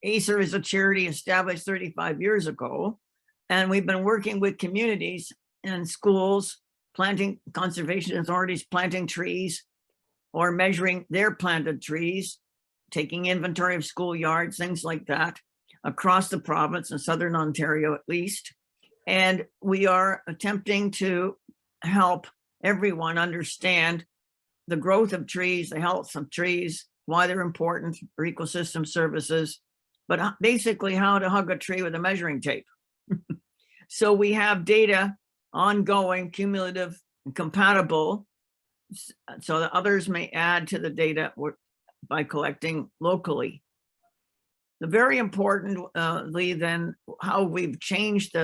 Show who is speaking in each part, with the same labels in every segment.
Speaker 1: ACER is a charity established 35 years ago, and we've been working with communities and schools, planting, conservation authorities planting trees or measuring their planted trees, taking inventory of schoolyards, things like that, across the province in Southern Ontario at least. And we are attempting to help everyone understand the growth of trees, the health of trees, why they're important for ecosystem services, but basically how to hug a tree with a measuring tape. So we have data ongoing, cumulative, and compatible, so that others may add to the data by collecting locally. The very importantly then, how we've changed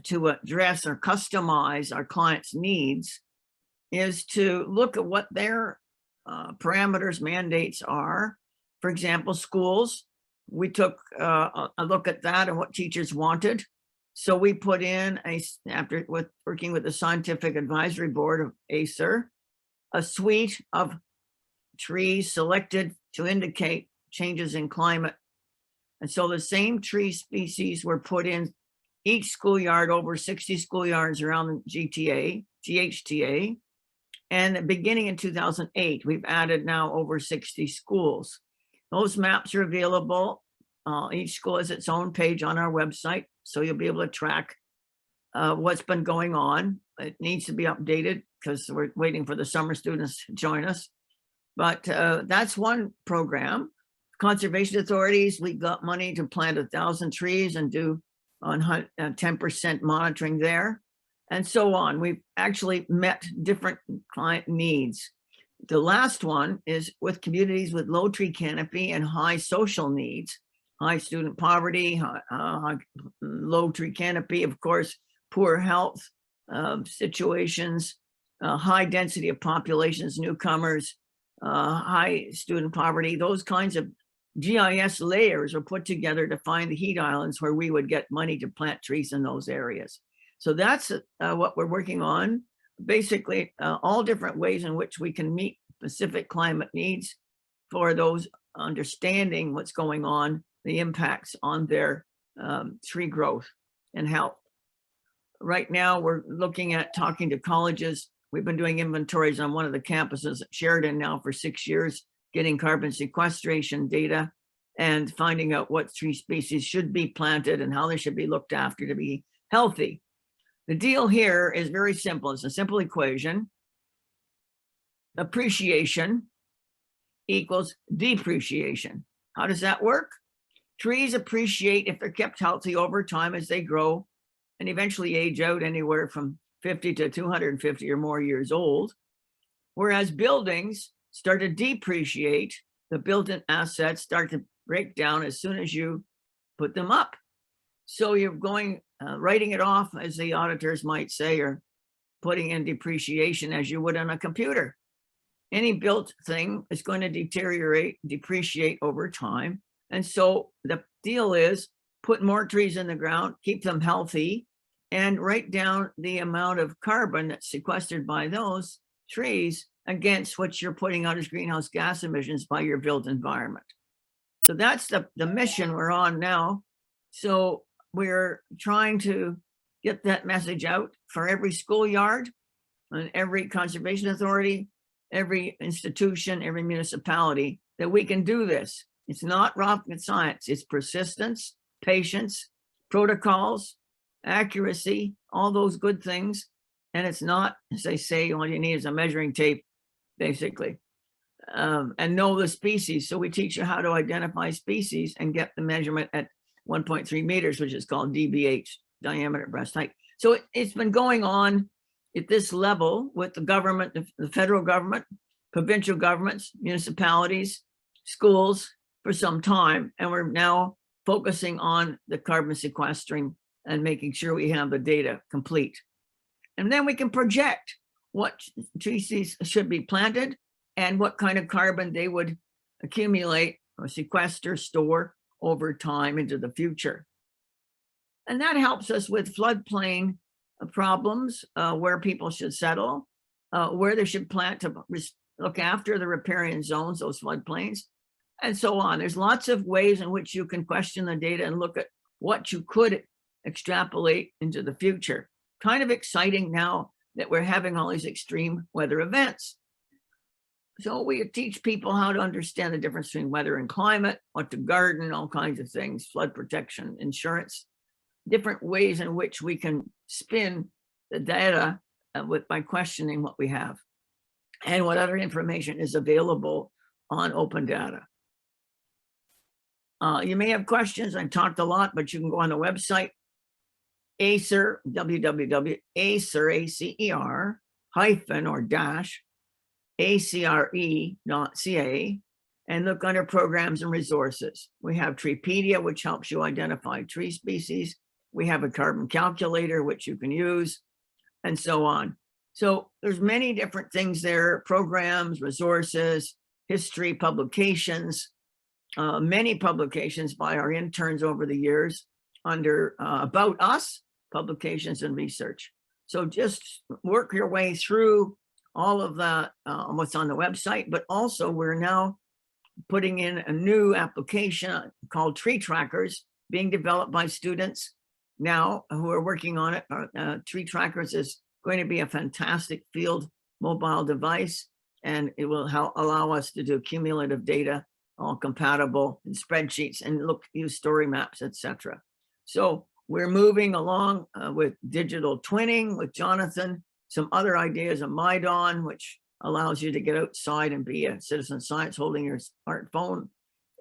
Speaker 1: to address or customize our clients' needs is to look at what their parameters, mandates are. For example, schools, we took a look at that and what teachers wanted. So we put in after working with the Scientific Advisory Board of ACER, a suite of trees selected to indicate changes in climate. And so the same tree species were put in each schoolyard, over 60 schoolyards around the GHTA. And beginning in 2008, we've added now over 60 schools. Those maps are available. Each school has its own page on our website, so you'll be able to track what's been going on. It needs to be updated because we're waiting for the summer students to join us. But that's one program. Conservation authorities, we got money to plant 1,000 trees and do on 10% monitoring there, and so on. We've actually met different client needs. The last one is with communities with low tree canopy and high social needs, high student poverty, low tree canopy, of course, poor health situations, high density of populations, newcomers, high student poverty. Those kinds of GIS layers are put together to find the heat islands where we would get money to plant trees in those areas. So that's what we're working on. Basically, all different ways in which we can meet specific climate needs for those understanding what's going on, the impacts on their tree growth and health. Right now, we're looking at talking to colleges. We've been doing inventories on one of the campuses at Sheridan now for 6 years, getting carbon sequestration data and finding out what tree species should be planted and how they should be looked after to be healthy. The deal here is very simple. It's a simple equation. Appreciation equals depreciation. How does that work? Trees appreciate if they're kept healthy over time as they grow and eventually age out anywhere from 50 to 250 or more years old. Whereas buildings start to depreciate, the built-in assets start to break down as soon as you put them up. So you're going, writing it off, as the auditors might say, or putting in depreciation as you would on a computer. Any built thing is going to deteriorate, depreciate over time. And so the deal is put more trees in the ground, keep them healthy, and write down the amount of carbon that's sequestered by those trees against what you're putting out as greenhouse gas emissions by your built environment. So that's the mission we're on now. So we're trying to get that message out for every schoolyard and every conservation authority, every institution, every municipality, that we can do this. It's not rocket science. It's persistence, patience, protocols, accuracy, all those good things. And it's not, as they say, all you need is a measuring tape, basically, and know the species. So we teach you how to identify species and get the measurement at 1.3 meters, which is called DBH, diameter breast height. So it's been going on at this level with the government, the federal government, provincial governments, municipalities, schools for some time. And we're now focusing on the carbon sequestering and making sure we have the data complete. And then we can project what trees should be planted and what kind of carbon they would accumulate or sequester, store over time into the future. And that helps us with floodplain problems, where people should settle, where they should plant to look after the riparian zones, those floodplains, and so on. There's lots of ways in which you can question the data and look at what you could extrapolate into the future. Kind of exciting now that we're having all these extreme weather events. So we teach people how to understand the difference between weather and climate, what to garden, all kinds of things, flood protection, insurance, different ways in which we can spin the data by questioning what we have and what other information is available on open data. You may have questions. I've talked a lot, but you can go on the website, ACER, www.acer, hyphen or dash, acre.ca, and look under programs and resources. We have Treepedia, which helps you identify tree species. We have a carbon calculator, which you can use, and so on. So there's many different things there, programs, resources, history, publications, many publications by our interns over the years under About Us, publications and research. So just work your way through all of that, what's on the website, but also we're now putting in a new application called Tree Trackers being developed by students now who are working on it. Tree Trackers is going to be a fantastic field mobile device, and it will allow us to do cumulative data, all compatible in spreadsheets, and use story maps, etc. So we're moving along with digital twinning with Jonathan, some other ideas of MyDawn, which allows you to get outside and be a citizen science holding your smartphone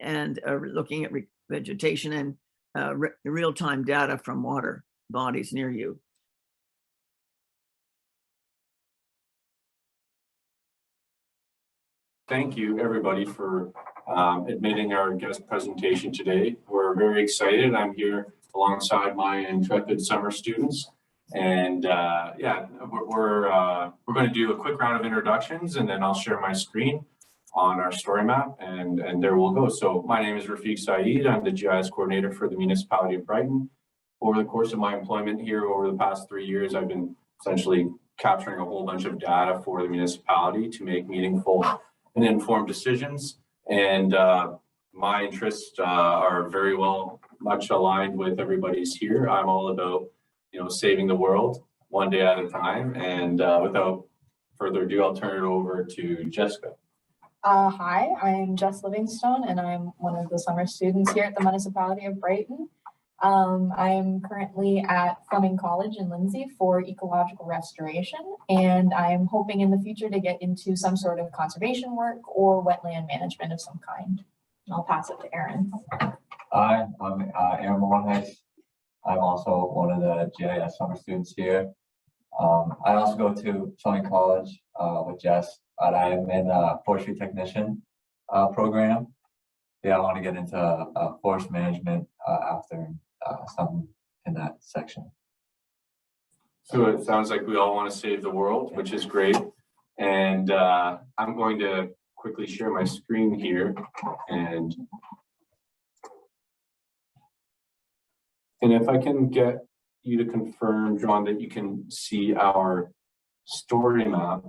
Speaker 1: and looking at vegetation and real-time data from water bodies near you.
Speaker 2: Thank you, everybody, for admitting our guest presentation today. We're very excited. I'm here alongside my intrepid summer students. And yeah, we're going to do a quick round of introductions, and then I'll share my screen on our story map, and there we'll go. So my name is Rafiq Saeed. I'm the GIS coordinator for the municipality of Brighton. Over the course of my employment here over the past 3 years, I've been essentially capturing a whole bunch of data for the municipality to make meaningful and informed decisions. And my interests are very much aligned with everybody's here. I'm all about, saving the world one day at a time. And without further ado, I'll turn it over to Jessica.
Speaker 3: Hi, I'm Jess Livingstone, and I'm one of the summer students here at the municipality of Brighton. I'm currently at Fleming College in Lindsay for ecological restoration, and I'm hoping in the future to get into some sort of conservation work or wetland management of some kind. I'll pass it to Aaron.
Speaker 4: Hi, I'm Aaron Moorhead. I'm also one of the GIS summer students here. I also go to Fleming College with Jess, but I'm in a forestry technician program. Yeah, I want to get into forest management after something in that section.
Speaker 2: So it sounds like we all want to save the world, which is great. And I'm going to quickly share my screen here. And if I can get you to confirm, John, that you can see our story map,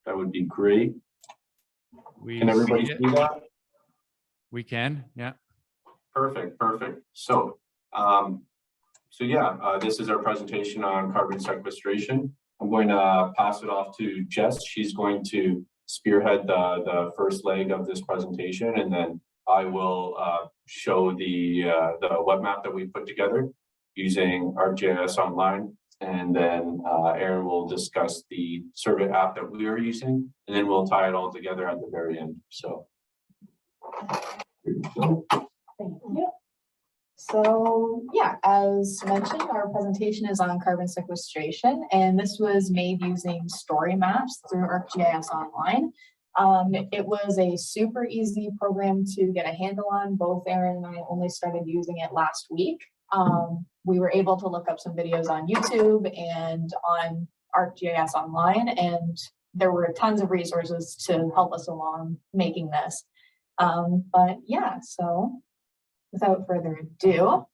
Speaker 2: that would be great. Can everybody see that?
Speaker 5: We can, yeah.
Speaker 2: Perfect. So, this is our presentation on carbon sequestration. I'm going to pass it off to Jess. She's going to spearhead the first leg of this presentation, and then I will show the web map that we put together using ArcGIS Online, and then Aaron will discuss the survey app that we are using, and then we'll tie it all together at the very end. So, here we go.
Speaker 3: Thank you. So yeah, as mentioned, our presentation is on carbon sequestration, and this was made using story maps through ArcGIS Online. It was a super easy program to get a handle on. Both Aaron and I only started using it last week. We were able to look up some videos on YouTube and on ArcGIS Online, and there were tons of resources to help us along making this. But yeah, so without further ado,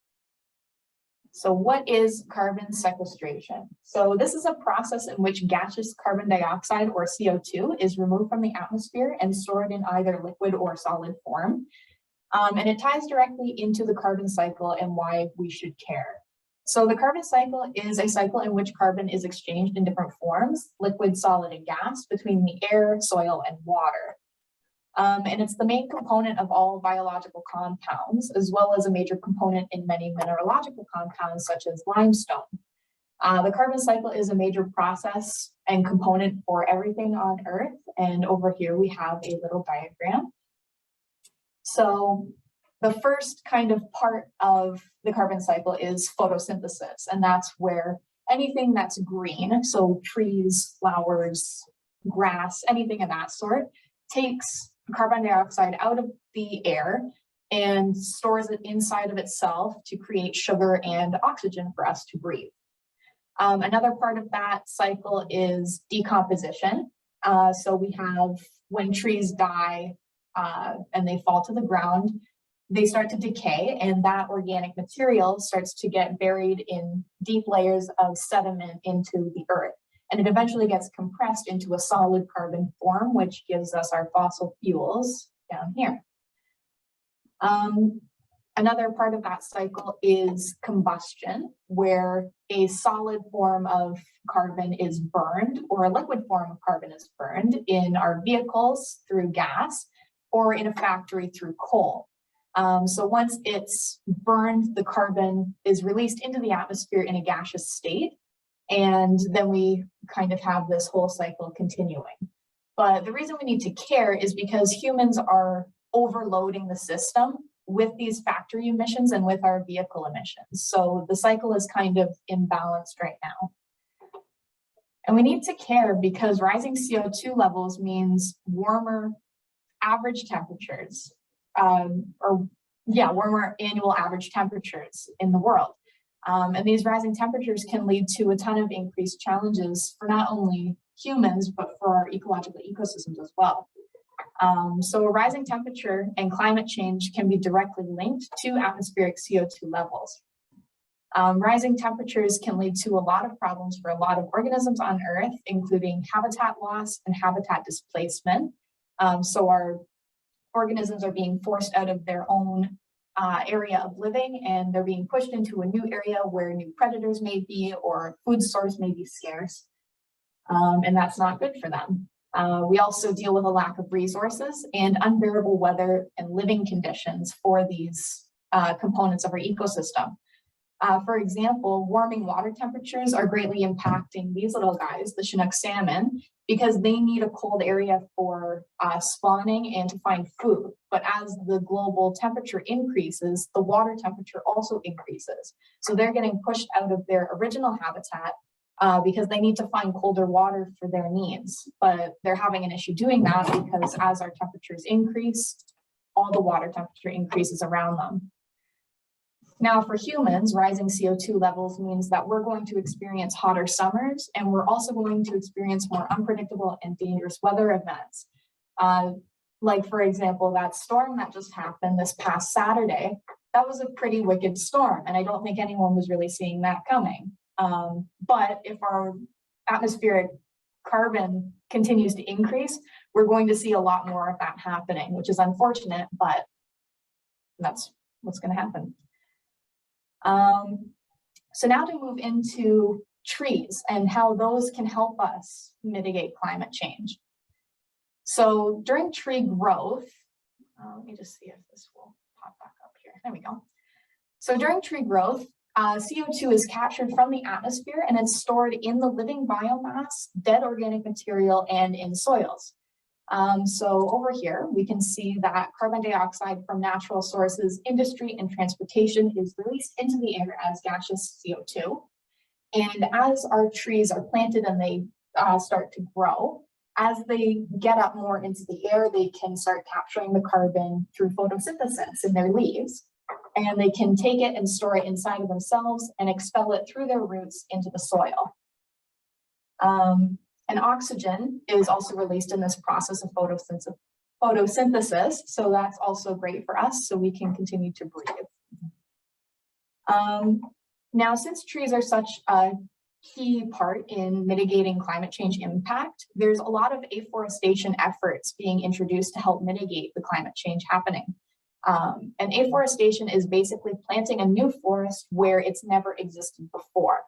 Speaker 3: So what is carbon sequestration? So this is a process in which gaseous carbon dioxide, or CO2, is removed from the atmosphere and stored in either liquid or solid form. And it ties directly into the carbon cycle and why we should care. So the carbon cycle is a cycle in which carbon is exchanged in different forms, liquid, solid, and gas, between the air, soil, and water. And it's the main component of all biological compounds, as well as a major component in many mineralogical compounds, such as limestone. The carbon cycle is a major process and component for everything on Earth. And over here we have a little diagram. So the first kind of part of the carbon cycle is photosynthesis, and that's where anything that's green, so trees, flowers, grass, anything of that sort, takes carbon dioxide out of the air and stores it inside of itself to create sugar and oxygen for us to breathe. Another part of that cycle is decomposition. So we have when trees die and they fall to the ground, they start to decay, and that organic material starts to get buried in deep layers of sediment into the earth. And it eventually gets compressed into a solid carbon form, which gives us our fossil fuels down here. Another part of that cycle is combustion, where a solid form of carbon is burned, or a liquid form of carbon is burned in our vehicles through gas, or in a factory through coal. So once it's burned, the carbon is released into the atmosphere in a gaseous state, and then we kind of have this whole cycle continuing. But the reason we need to care is because humans are overloading the system with these factory emissions and with our vehicle emissions. So the cycle is kind of imbalanced right now. And we need to care because rising CO2 levels means warmer average temperatures, warmer annual average temperatures in the world. And these rising temperatures can lead to a ton of increased challenges for not only humans, but for our ecological ecosystems as well. So a rising temperature and climate change can be directly linked to atmospheric CO2 levels. Rising temperatures can lead to a lot of problems for a lot of organisms on Earth, including habitat loss and habitat displacement. So our organisms are being forced out of their own area of living, and they're being pushed into a new area where new predators may be or food source may be scarce. And that's not good for them. We also deal with a lack of resources and unbearable weather and living conditions for these components of our ecosystem. For example, warming water temperatures are greatly impacting these little guys, the Chinook salmon, because they need a cold area for spawning and to find food. But as the global temperature increases, the water temperature also increases. So they're getting pushed out of their original habitat because they need to find colder water for their needs. But they're having an issue doing that because as our temperatures increase, all the water temperature increases around them. Now, for humans, rising CO2 levels means that we're going to experience hotter summers, and we're also going to experience more unpredictable and dangerous weather events. Like, for example, that storm that just happened this past Saturday, that was a pretty wicked storm, and I don't think anyone was really seeing that coming. But if our atmospheric carbon continues to increase, we're going to see a lot more of that happening, which is unfortunate, but that's what's going to happen. So now to move into trees and how those can help us mitigate climate change. So during tree growth, let me just see if this will pop back up here. There we go. So during tree growth, CO2 is captured from the atmosphere and it's stored in the living biomass, dead organic material, and in soils. So over here, we can see that carbon dioxide from natural sources, industry, and transportation is released into the air as gaseous CO2. And as our trees are planted and they start to grow, as they get up more into the air, they can start capturing the carbon through photosynthesis in their leaves. And they can take it and store it inside of themselves and expel it through their roots into the soil. And oxygen is also released in this process of photosynthesis. So that's also great for us, so we can continue to breathe. Now, since trees are such a key part in mitigating climate change impact, there's a lot of afforestation efforts being introduced to help mitigate the climate change happening. And afforestation is basically planting a new forest where it's never existed before.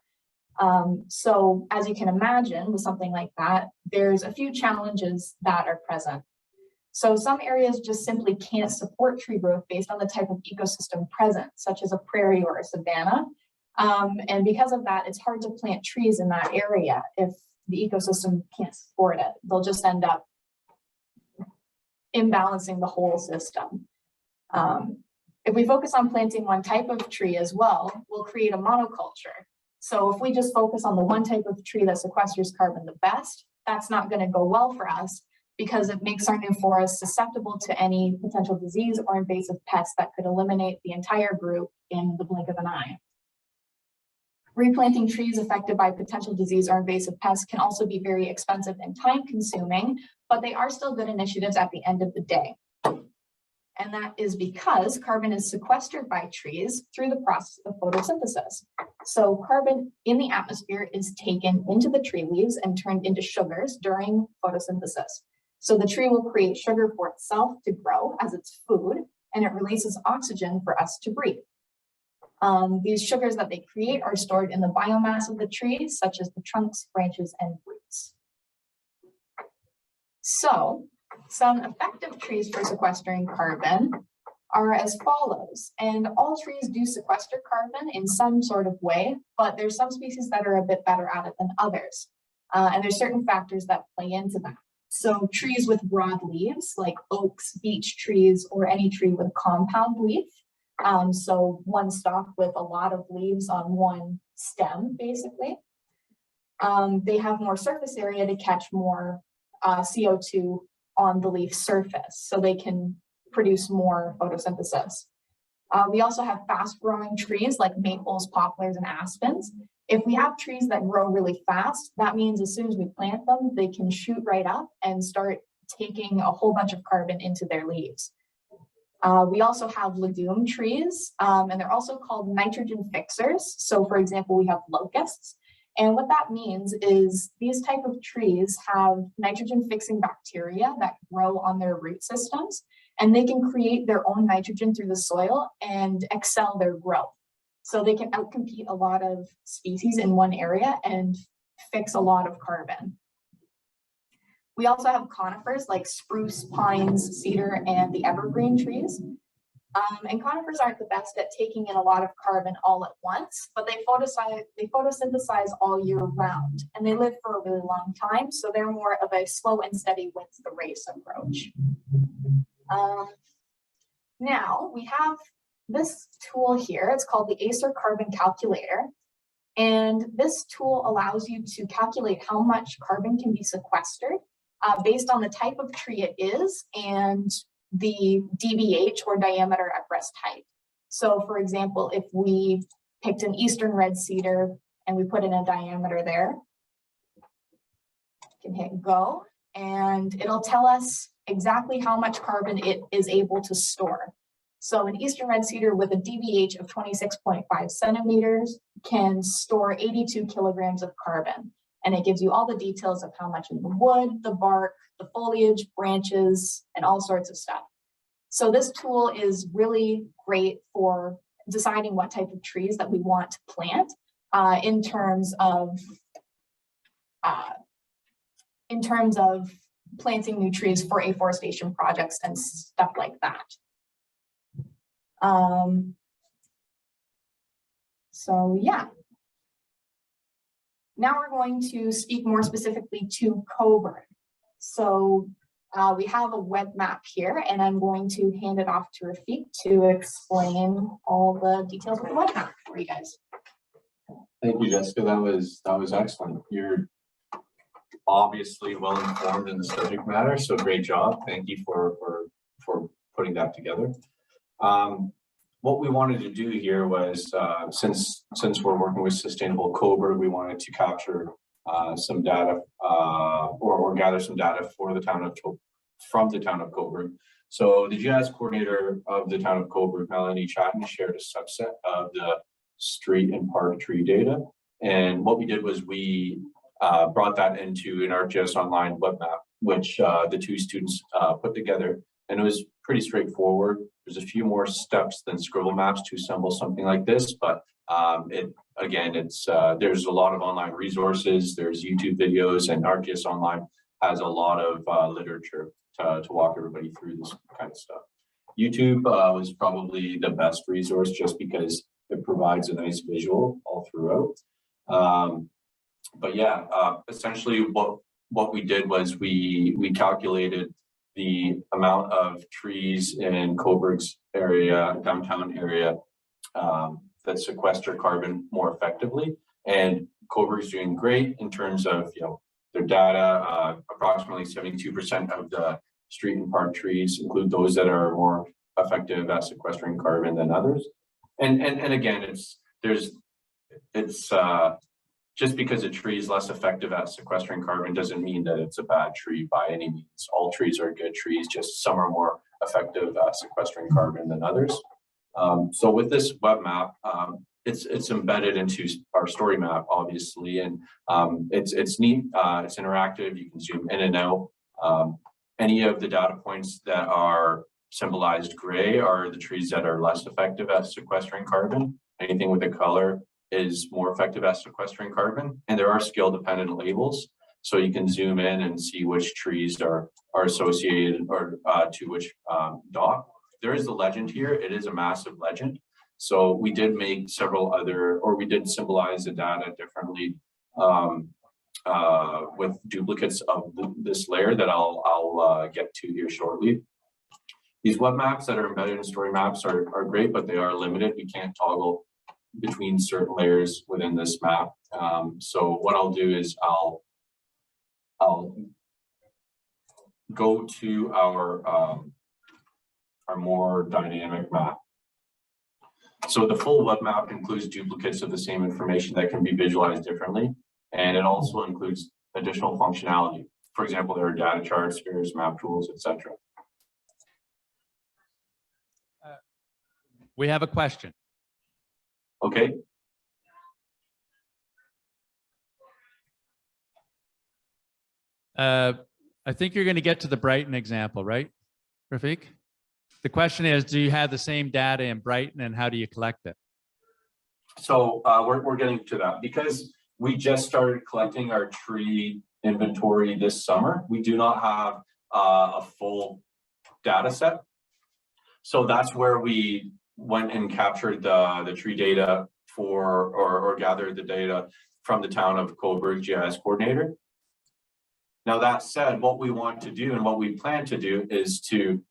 Speaker 3: So as you can imagine with something like that, there's a few challenges that are present. So some areas just simply can't support tree growth based on the type of ecosystem present, such as a prairie or a savanna. And because of that, it's hard to plant trees in that area if the ecosystem can't support it. They'll just end up imbalancing the whole system. If we focus on planting one type of tree as well, we'll create a monoculture. So if we just focus on the one type of tree that sequesters carbon the best, that's not going to go well for us because it makes our new forest susceptible to any potential disease or invasive pests that could eliminate the entire group in the blink of an eye. Replanting trees affected by potential disease or invasive pests can also be very expensive and time consuming, but they are still good initiatives at the end of the day. And that is because carbon is sequestered by trees through the process of photosynthesis. So carbon in the atmosphere is taken into the tree leaves and turned into sugars during photosynthesis. So the tree will create sugar for itself to grow as its food, and it releases oxygen for us to breathe. These sugars that they create are stored in the biomass of the trees, such as the trunks, branches, and roots. So some effective trees for sequestering carbon are as follows, and all trees do sequester carbon in some sort of way, but there's some species that are a bit better at it than others. And there's certain factors that play into that. So trees with broad leaves, like oaks, beech trees, or any tree with a compound leaf. So one stalk with a lot of leaves on one stem, basically. They have more surface area to catch more CO2 on the leaf surface, so they can produce more photosynthesis. We also have fast growing trees like maples, poplars, and aspens. If we have trees that grow really fast, that means as soon as we plant them, they can shoot right up and start taking a whole bunch of carbon into their leaves. We also have legume trees, and they're also called nitrogen fixers. So for example, we have locusts. And what that means is these type of trees have nitrogen fixing bacteria that grow on their root systems, and they can create their own nitrogen through the soil and excel their growth. So they can outcompete a lot of species in one area and fix a lot of carbon. We also have conifers like spruce, pines, cedar, and the evergreen trees. And conifers aren't the best at taking in a lot of carbon all at once, but they photosynthesize all year round, and they live for a really long time, so they're more of a slow and steady wins the race approach. Now we have this tool here. It's called the Acer Carbon Calculator, and this tool allows you to calculate how much carbon can be sequestered based on the type of tree it is and the DBH, or diameter at rest height. So for example, if we picked an eastern red cedar and we put in a diameter there, you can hit go, and it'll tell us exactly how much carbon it is able to store. So an eastern red cedar with a DBH of 26.5 centimeters can store 82 kilograms of carbon. And it gives you all the details of how much in the wood, the bark, the foliage, branches, and all sorts of stuff. So this tool is really great for deciding what type of trees that we want to plant in terms of planting new trees for afforestation projects and stuff like that. So yeah. Now we're going to speak more specifically to Coburn. So we have a web map here, and I'm going to hand it off to Rafiq to explain all the details of the web map for you guys.
Speaker 2: Thank you, Jessica. That was excellent. You're obviously well informed in the subject matter, so great job. Thank you for putting that together. What we wanted to do here was, since we're working with Sustainable Coburn, we wanted to capture some data or gather some data for the town of Coburn. So the GIS coordinator of the town of Coburn, Melanie Chatton, shared a subset of the street and park tree data. And what we did was we brought that into an ArcGIS Online web map, which the two students put together. And it was pretty straightforward. There's a few more steps than scribble maps to assemble something like this, but there's a lot of online resources, there's YouTube videos, and ArcGIS Online has a lot of literature to walk everybody through this kind of stuff. YouTube was probably the best resource just because it provides a nice visual all throughout. But yeah, essentially what we did was we calculated the amount of trees in Coburg's area, downtown area, that sequester carbon more effectively. And Coburg's doing great in terms of, their data. Approximately 72% of the street and park trees include those that are more effective at sequestering carbon than others. And again, it's just because a tree is less effective at sequestering carbon doesn't mean that it's a bad tree by any means. All trees are good trees, just some are more effective at sequestering carbon than others. So with this web map, it's embedded into our story map, obviously, and it's neat. It's interactive. You can zoom in and out. Any of the data points that are symbolized gray are the trees that are less effective at sequestering carbon. Anything with a color is more effective at sequestering carbon, and there are scale dependent labels, so you can zoom in and see which trees are associated or to which dot. There is a legend here. It is a massive legend, so we did make we did symbolize the data differently with duplicates of this layer that I'll get to here shortly. These web maps that are embedded in story maps are great, but they are limited. We can't toggle between certain layers within this map. So what I'll do is I'll go to our more dynamic map. So the full web map includes duplicates of the same information that can be visualized differently, and it also includes additional functionality. For example, there are data charts, various map tools, etc.
Speaker 5: We have a question.
Speaker 2: Okay.
Speaker 5: I think you're going to get to the Brighton example, right, Rafiq? The question is, do you have the same data in Brighton, and how do you collect it?
Speaker 2: So we're getting to that because we just started collecting our tree inventory this summer. We do not have a full data set. So that's where we went and captured the tree data or gathered the data from the town of Coburg GIS coordinator. Now that said, what we want to do and what we plan to do is to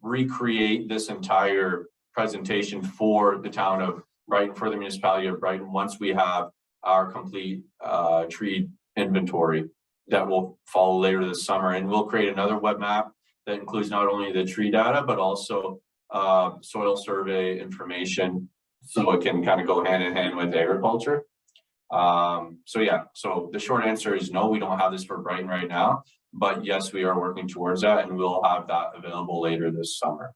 Speaker 2: recreate this entire presentation for the town of Brighton, for the municipality of Brighton, once we have our complete tree inventory that will follow later this summer. And we'll create another web map that includes not only the tree data, but also soil survey information, so it can kind of go hand in hand with agriculture. So yeah, so the short answer is no, we don't have this for Brighton right now, but yes, we are working towards that, and we'll have that available later this summer.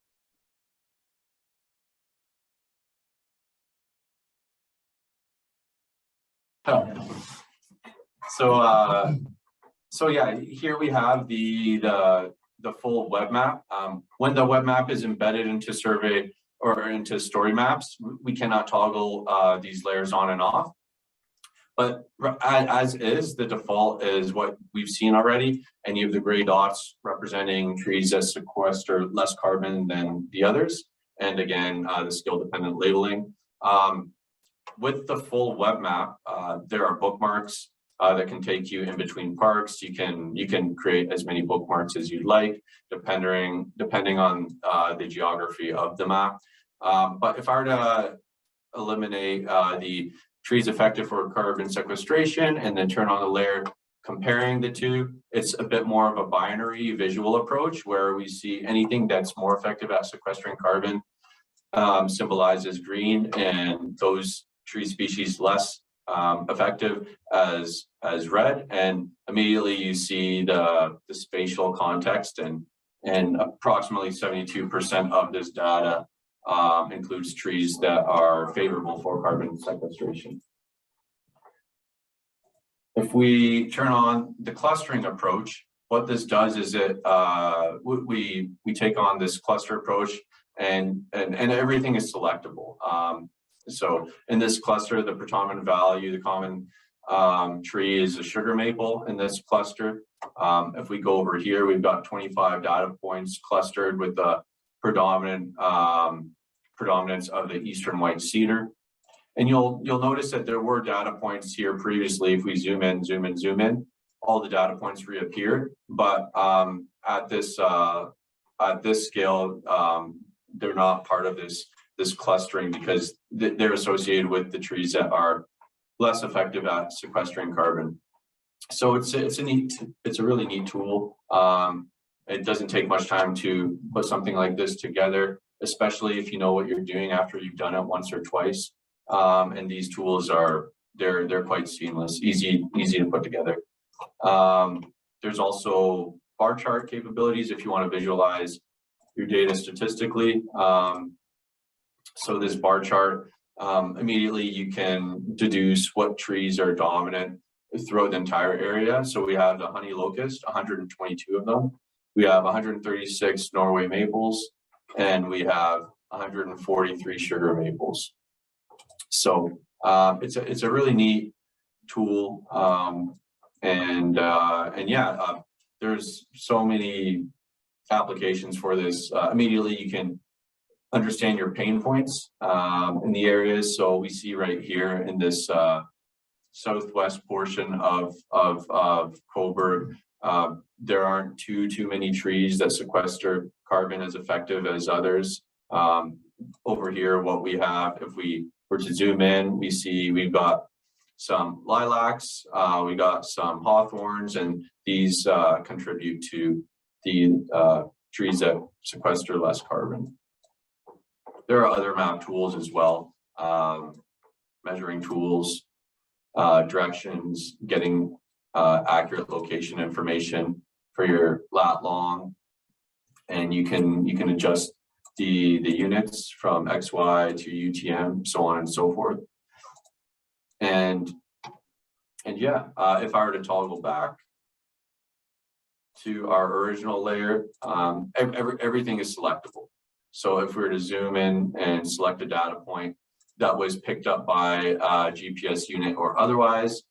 Speaker 2: So yeah, here we have the full web map. When the web map is embedded into survey or into story maps, we cannot toggle these layers on and off. But as is, the default is what we've seen already, and you have the gray dots representing trees that sequester less carbon than the others. And again, the skill dependent labeling. With the full web map, there are bookmarks that can take you in between parks. You can create as many bookmarks as you'd like, depending on the geography of the map. But if I were to eliminate the trees effective for carbon sequestration and then turn on the layer comparing the two, it's a bit more of a binary visual approach where we see anything that's more effective at sequestering carbon symbolized as green, and those tree species less effective as red. And immediately you see the spatial context, and approximately 72% of this data includes trees that are favorable for carbon sequestration. If we turn on the clustering approach, what this does is we take on this cluster approach, and everything is selectable. So in this cluster, the predominant value, the common tree is a sugar maple in this cluster. If we go over here, we've got 25 data points clustered with the predominance of the eastern white cedar. And you'll notice that there were data points here previously. If we zoom in, all the data points reappear. But at this scale, they're not part of this clustering because they're associated with the trees that are less effective at sequestering carbon. So it's a really neat tool. It doesn't take much time to put something like this together, especially if you know what you're doing after you've done it once or twice. And these tools they're quite seamless, easy to put together. There's also bar chart capabilities if you want to visualize your data statistically. So this bar chart, immediately you can deduce what trees are dominant throughout the entire area. So we have the honey locust, 122 of them. We have 136 Norway maples, and we have 143 sugar maples. So it's a really neat tool, and yeah, there's so many applications for this. Immediately you can understand your pain points in the areas. So we see right here in this southwest portion of Coburg, there aren't too many trees that sequester carbon as effective as others. Over here, what we have, if we were to zoom in, we see we've got some lilacs, we got some hawthorns, and these contribute to the trees that sequester less carbon. There are other map tools as well, measuring tools, directions, getting accurate location information for your lat long, and you can adjust the units from XY to UTM, so on and so forth. And yeah, if I were to toggle back to our original layer, everything is selectable. So if we were to zoom in and select a data point that was picked up by a GPS unit or otherwise,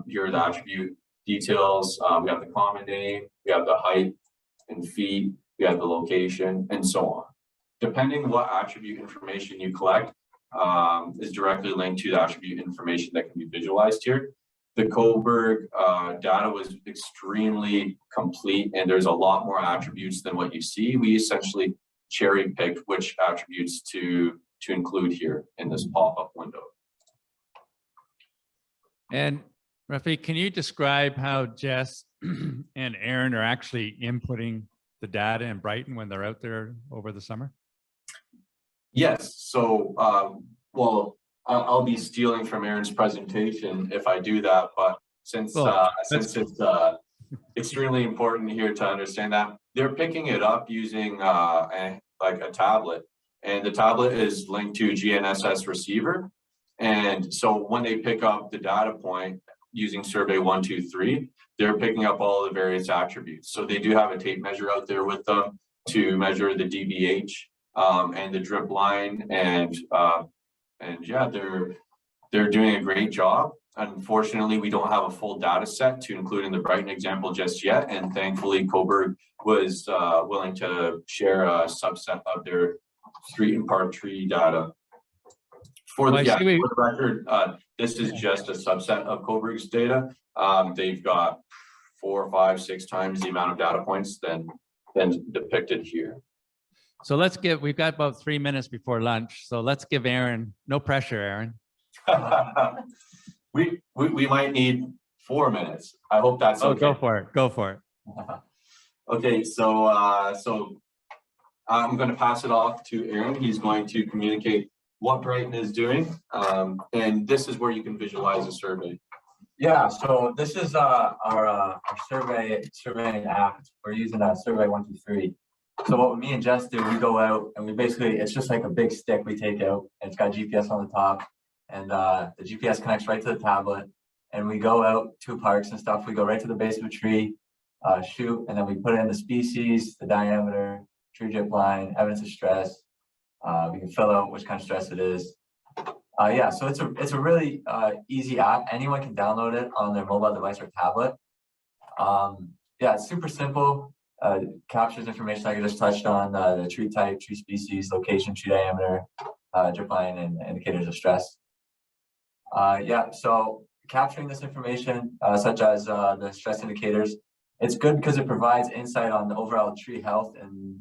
Speaker 2: here are the attribute details. We have the common name, we have the height and feet, we have the location, and so on. Depending what attribute information you collect is directly linked to the attribute information that can be visualized here. The Coburg data was extremely complete, and there's a lot more attributes than what you see. We essentially cherry picked which attributes to include here in this pop-up window.
Speaker 5: And Rafiq, can you describe how Jess and Aaron are actually inputting the data in Brighton when they're out there over the summer?
Speaker 2: Yes. So, well, I'll be stealing from Aaron's presentation if I do that, but since it's extremely important here to understand that they're picking it up using like a tablet, and the tablet is linked to GNSS receiver. And so when they pick up the data point using survey 1, 2, 3, they're picking up all the various attributes. So they do have a tape measure out there with them to measure the DBH and the drip line, and yeah, they're doing a great job. Unfortunately, we don't have a full data set to include in the Brighton example just yet, and thankfully Coburg was willing to share a subset of their street and park tree data. For the record, this is just a subset of Coburg's data. They've got 4, 5, 6 times the amount of data points than depicted here.
Speaker 5: So we've got about 3 minutes before lunch. So let's give Aaron, no pressure, Aaron.
Speaker 2: We might need 4 minutes. I hope that's okay.
Speaker 5: Go for it. Go for it.
Speaker 2: Okay, so I'm going to pass it off to Aaron. He's going to communicate what Brighton is doing, and this is where you can visualize a survey.
Speaker 4: Yeah, so this is our surveying app. We're using Survey 1, 2, 3. So what me and Jess do, we go out and we basically, it's just like a big stick we take out, and it's got GPS on the top, and the GPS connects right to the tablet. And we go out to parks and stuff. We go right to the base of a tree, shoot, and then we put in the species, the diameter, tree drip line, evidence of stress. We can fill out which kind of stress it is. Yeah, so it's a really easy app. Anyone can download it on their mobile device or tablet. Yeah, it's super simple. Captures information like I just touched on, the tree type, tree species, location, tree diameter, drip line, and indicators of stress. Yeah, so capturing this information, such as the stress indicators, it's good because it provides insight on the overall tree health, and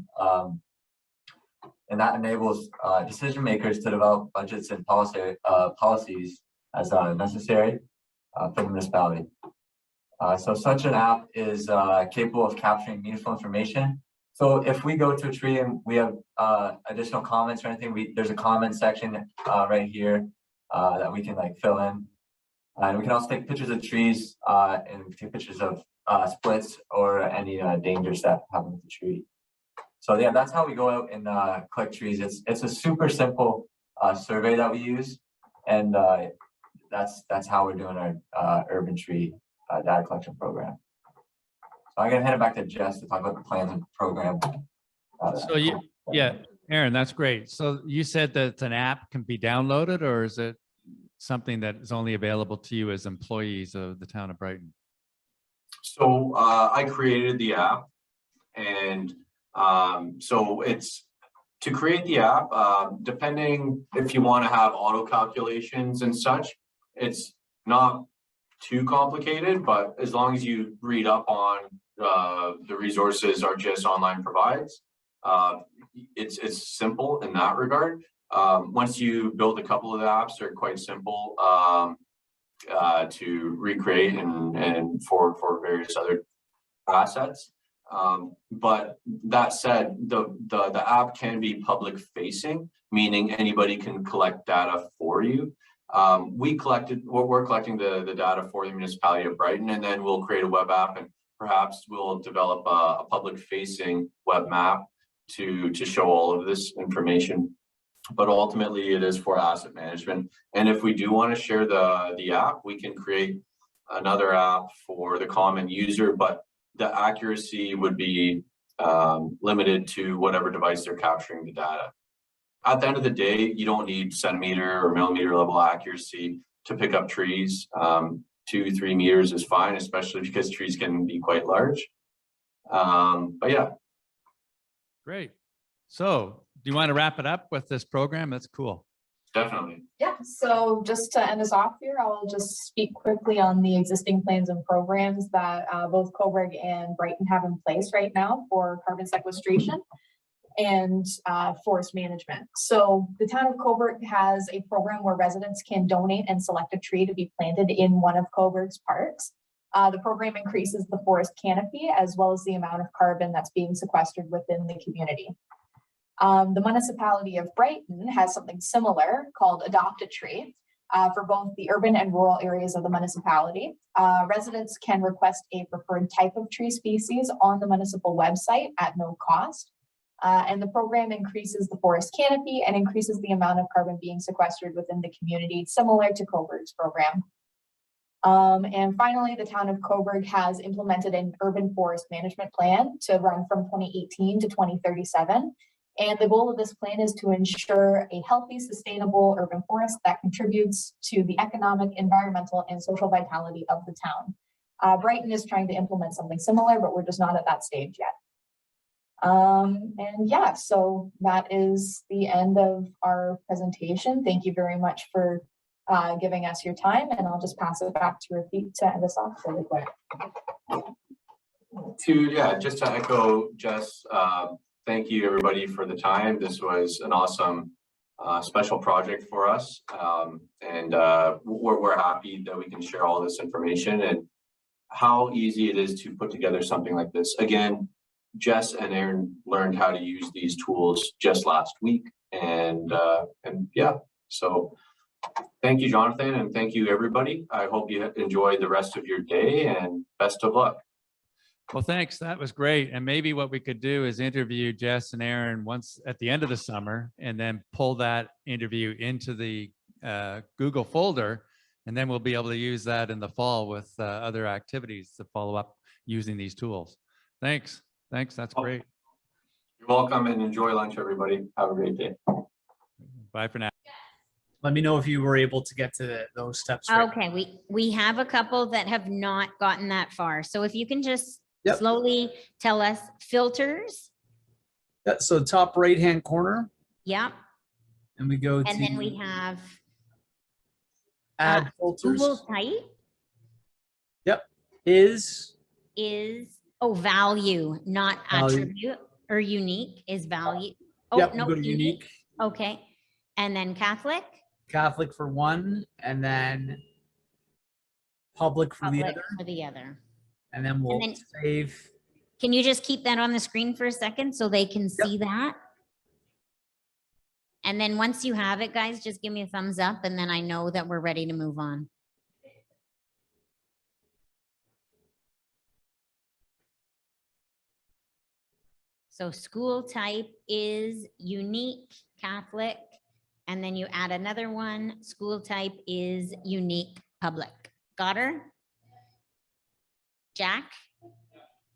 Speaker 4: that enables decision makers to develop budgets and policies as necessary for the municipality. So such an app is capable of capturing meaningful information. So if we go to a tree and we have additional comments or anything, there's a comment section right here that we can like fill in. And we can also take pictures of trees and take pictures of splits or any dangers that happen with the tree. So yeah, that's how we go out and collect trees. It's a super simple survey that we use, and that's how we're doing our urban tree data collection program. So I'm gonna hand it back to Jess to talk about the plans and program.
Speaker 5: So yeah, Aaron, that's great. So you said that an app can be downloaded, or is it something that is only available to you as employees of the town of Brighton?
Speaker 2: So I created the app, and so it's to create the app, depending if you want to have auto calculations and such, it's not too complicated, but as long as you read up on the resources ArcGIS Online provides, it's simple in that regard. Once you build a couple of the apps, they're quite simple to recreate and for various other assets. But that said, the app can be public facing, meaning anybody can collect data for you. We're collecting the data for the municipality of Brighton, and then we'll create a web app, and perhaps we'll develop a public facing web map to show all of this information. But ultimately it is for asset management. And if we do want to share the app, we can create another app for the common user, but the accuracy would be limited to whatever device they're capturing the data. At the end of the day, you don't need centimeter or millimeter level accuracy to pick up trees. 2-3 meters is fine, especially because trees can be quite large. But yeah.
Speaker 5: Great. So do you want to wrap it up with this program? That's cool.
Speaker 2: Definitely.
Speaker 3: Yeah, so just to end us off here, I'll just speak quickly on the existing plans and programs that both Coburg and Brighton have in place right now for carbon sequestration and forest management. So the town of Coburg has a program where residents can donate and select a tree to be planted in one of Coburg's parks. The program increases the forest canopy as well as the amount of carbon that's being sequestered within the community. The municipality of Brighton has something similar called Adopt a Tree for both the urban and rural areas of the municipality. Residents can request a preferred type of tree species on the municipal website at no cost. And the program increases the forest canopy and increases the amount of carbon being sequestered within the community, similar to Coburg's program. And finally, the town of Coburg has implemented an urban forest management plan to run from 2018 to 2037. And the goal of this plan is to ensure a healthy, sustainable urban forest that contributes to the economic, environmental, and social vitality of the town. Brighton is trying to implement something similar, but we're just not at that stage yet. And yeah, so that is the end of our presentation. Thank you very much for giving us your time, and I'll just pass it back to Rafik to end us off really quick.
Speaker 2: Just to echo Jess, thank you everybody for the time. This was an awesome special project for us, and we're happy that we can share all this information and how easy it is to put together something like this. Again, Jess and Aaron learned how to use these tools just last week, and yeah, so thank you, Jonathan, and thank you everybody. I hope you enjoy the rest of your day, and best of luck.
Speaker 5: Well, thanks. That was great. And maybe what we could do is interview Jess and Aaron once at the end of the summer and then pull that interview into the Google folder. And then we'll be able to use that in the fall with other activities to follow up using these tools. Thanks. Thanks. That's great.
Speaker 2: You're welcome and enjoy lunch, everybody. Have a great day.
Speaker 5: Bye for now.
Speaker 6: Let me know if you were able to get to those steps. right.
Speaker 7: Okay, we have a couple that have not gotten that far. So if you can just
Speaker 6: Yep.
Speaker 7: slowly tell us filters.
Speaker 6: Yeah, so top right-hand corner,
Speaker 7: Yep.
Speaker 6: and we go
Speaker 7: And then
Speaker 6: to
Speaker 7: we have
Speaker 6: add filters.
Speaker 7: tool type
Speaker 6: Is
Speaker 7: is, oh, value, not
Speaker 6: Value.
Speaker 7: attribute, or unique is value. Oh,
Speaker 6: Yep,
Speaker 7: no,
Speaker 6: go to unique.
Speaker 7: Okay. And then Catholic,
Speaker 6: Catholic for one, and then public for the
Speaker 7: public
Speaker 6: other,
Speaker 7: for the other.
Speaker 6: and then we'll
Speaker 7: then-
Speaker 6: save.
Speaker 7: Can you just keep that on the screen for a second so they can see that? And then once you have it, guys, just give me a thumbs up and then I know that we're ready to move on. So school type is unique Catholic, and then you add another one. School type is unique public. Got her? Jack?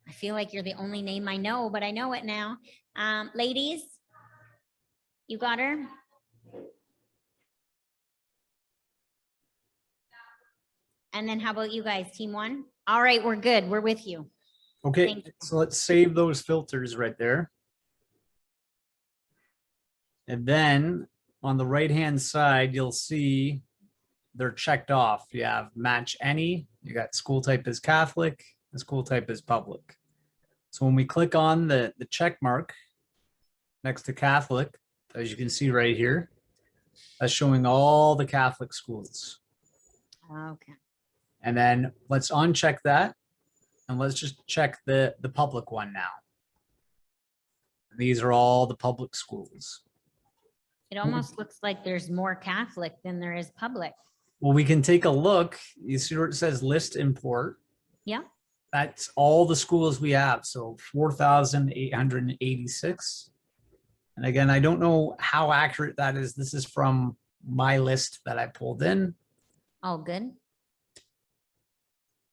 Speaker 7: I feel like you're the only name I know, but I know it now. Ladies, you got her? And then how about you guys, team one? All right, we're good. We're with you.
Speaker 6: Okay,
Speaker 7: Thank you.
Speaker 6: so let's save those filters right there. And then on the right-hand side, you'll see they're checked off. You have match any, you got school type is Catholic, the school type is public. So when we click on the check mark next to Catholic, as you can see right here, that's showing all the Catholic schools.
Speaker 7: Okay.
Speaker 6: And then let's uncheck that. And let's just check the public one now. These are all the public schools.
Speaker 7: It almost looks like there's more Catholic than there is public.
Speaker 6: Well, we can take a look. You see where it says list import?
Speaker 7: Yeah.
Speaker 6: That's all the schools we have. So 4,886. And again, I don't know how accurate that is. This is from my list that I pulled in.
Speaker 7: All good.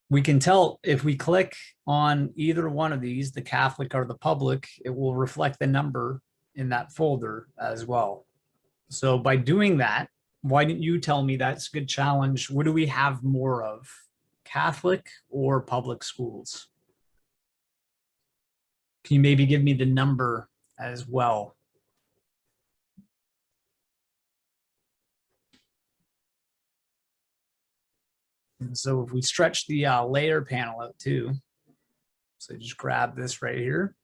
Speaker 6: We can tell if we click on either one of these, the Catholic or the public, it will reflect the number in that folder as well. So by doing that, why didn't you tell me that's a good challenge? What do we have more of, Catholic or public schools? Can you maybe give me the number as well? And so if we stretch the layer panel out too, so just grab this right here.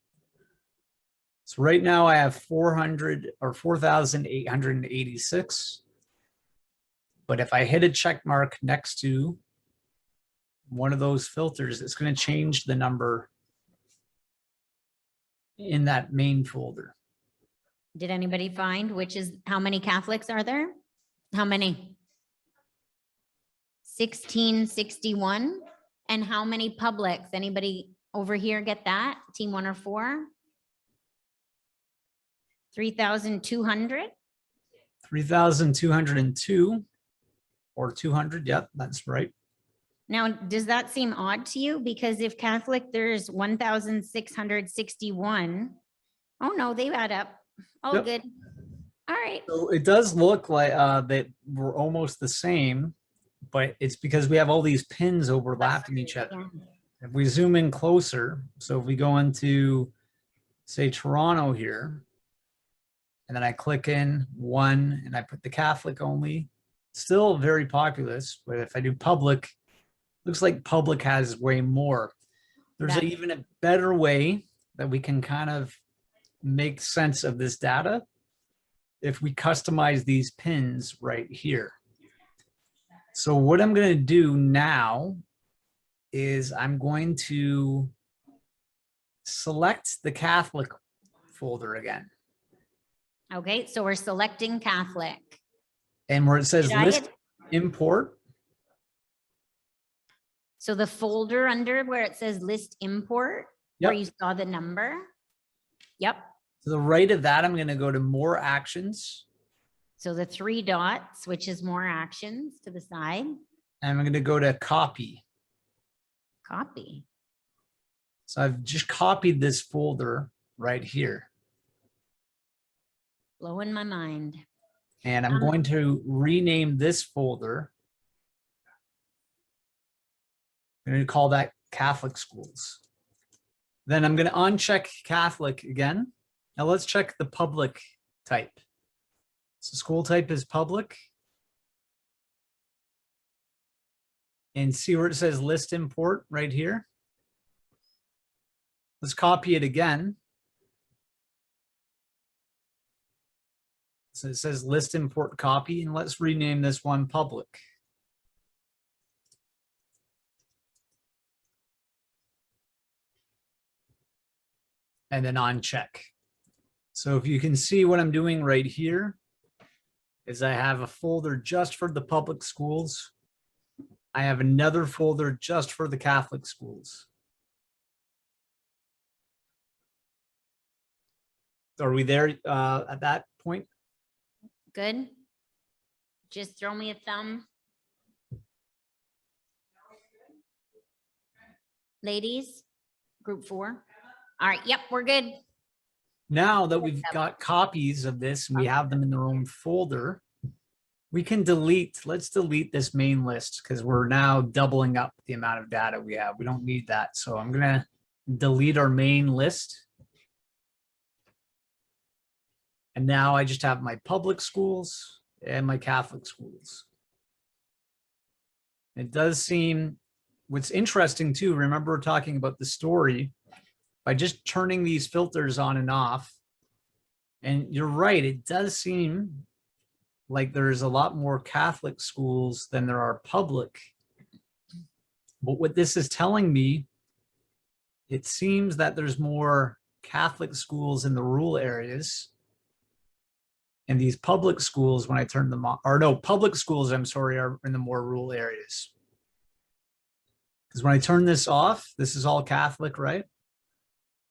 Speaker 6: So right now I have 400 or 4,886. But if I hit a check mark next to one of those filters, it's going to change the number in that main folder.
Speaker 7: Did anybody find which is, how many Catholics are there? How many? 1661. And how many publics? Anybody over here get that? Team 1 or 4? 3,200.
Speaker 6: 3,202 or 200. Yep, that's right.
Speaker 7: Now, does that seem odd to you? Because if Catholic, there's 1,661. Oh, no, they add up. Oh,
Speaker 6: Yep.
Speaker 7: good. All right.
Speaker 6: So it does look like that we're almost the same, but it's because we have all these pins overlapping each other.
Speaker 7: Yeah.
Speaker 6: If we zoom in closer, so if we go into, say, Toronto here, and then I click in one and I put the Catholic only, still very populous, but if I do public, looks like public has way more. There's
Speaker 7: That-
Speaker 6: even a better way that we can kind of make sense of this data if we customize these pins right here. So what I'm going to do now is I'm going to select the Catholic folder again.
Speaker 7: Okay, so we're selecting Catholic.
Speaker 6: And where it says
Speaker 7: Did I
Speaker 6: list
Speaker 7: hit-
Speaker 6: import,
Speaker 7: So the folder under where it says list import, where
Speaker 6: Yep.
Speaker 7: you saw the number. Yep.
Speaker 6: To the right of that, I'm going to go to more actions.
Speaker 7: So the 3 dots, which is more actions to the side,
Speaker 6: And I'm going to go to copy.
Speaker 7: copy.
Speaker 6: So I've just copied this folder right here.
Speaker 7: Blowing my mind.
Speaker 6: And I'm going to rename this folder. I'm going to call that Catholic schools. Then I'm going to uncheck Catholic again. Now let's check the public type. So school type is public. And see where it says list import right here. Let's copy it again. So it says list import copy, and let's rename this one public. And then uncheck. So if you can see what I'm doing right here is I have a folder just for the public schools. I have another folder just for the Catholic schools. Are we there at that point?
Speaker 7: Good. Just throw me a thumb. Ladies, group 4. All right. Yep, we're good.
Speaker 6: Now that we've got copies of this and we have them in their own folder, we can delete, let's delete this main list because we're now doubling up the amount of data we have. We don't need that. So I'm going to delete our main list. And now I just have my public schools and my Catholic schools. It does seem, what's interesting too, remember we're talking about the story, by just turning these filters on and off. And you're right, it does seem like there's a lot more Catholic schools than there are public. But what this is telling me, it seems that there's more Catholic schools in the rural areas. And these public schools, when I turn them on, or no, public schools, I'm sorry, are in the more rural areas. Because when I turn this off, this is all Catholic, right?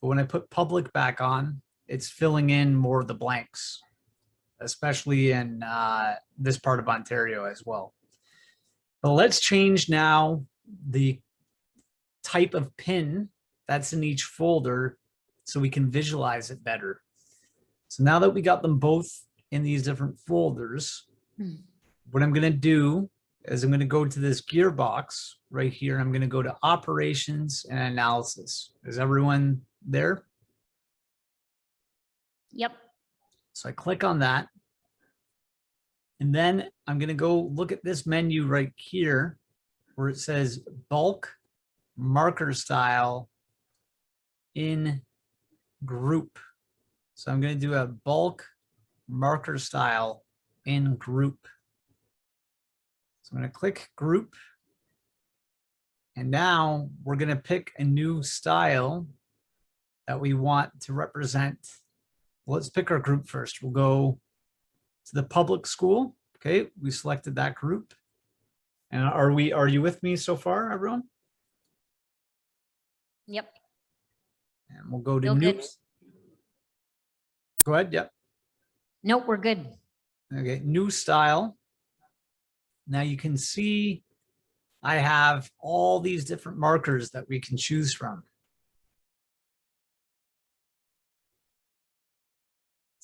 Speaker 6: But when I put public back on, it's filling in more of the blanks, especially in this part of Ontario as well. But let's change now the type of pin that's in each folder so we can visualize it better. So now that we got them both in these different folders, what I'm going to do is I'm going to go to this gearbox right here. I'm going to go to operations and analysis. Is everyone there?
Speaker 7: Yep.
Speaker 6: So I click on that. And then I'm going to go look at this menu right here where it says bulk marker style in group. So I'm going to do a bulk marker style in group. So I'm going to click group. And now we're going to pick a new style that we want to represent. Let's pick our group first. We'll go to the public school. Okay, we selected that group. And are you with me so far, everyone?
Speaker 7: Yep.
Speaker 6: And we'll go to
Speaker 7: Feel
Speaker 6: new.
Speaker 7: good.
Speaker 6: Go ahead. Yep.
Speaker 7: Nope, we're good.
Speaker 6: Okay, new style. Now you can see I have all these different markers that we can choose from.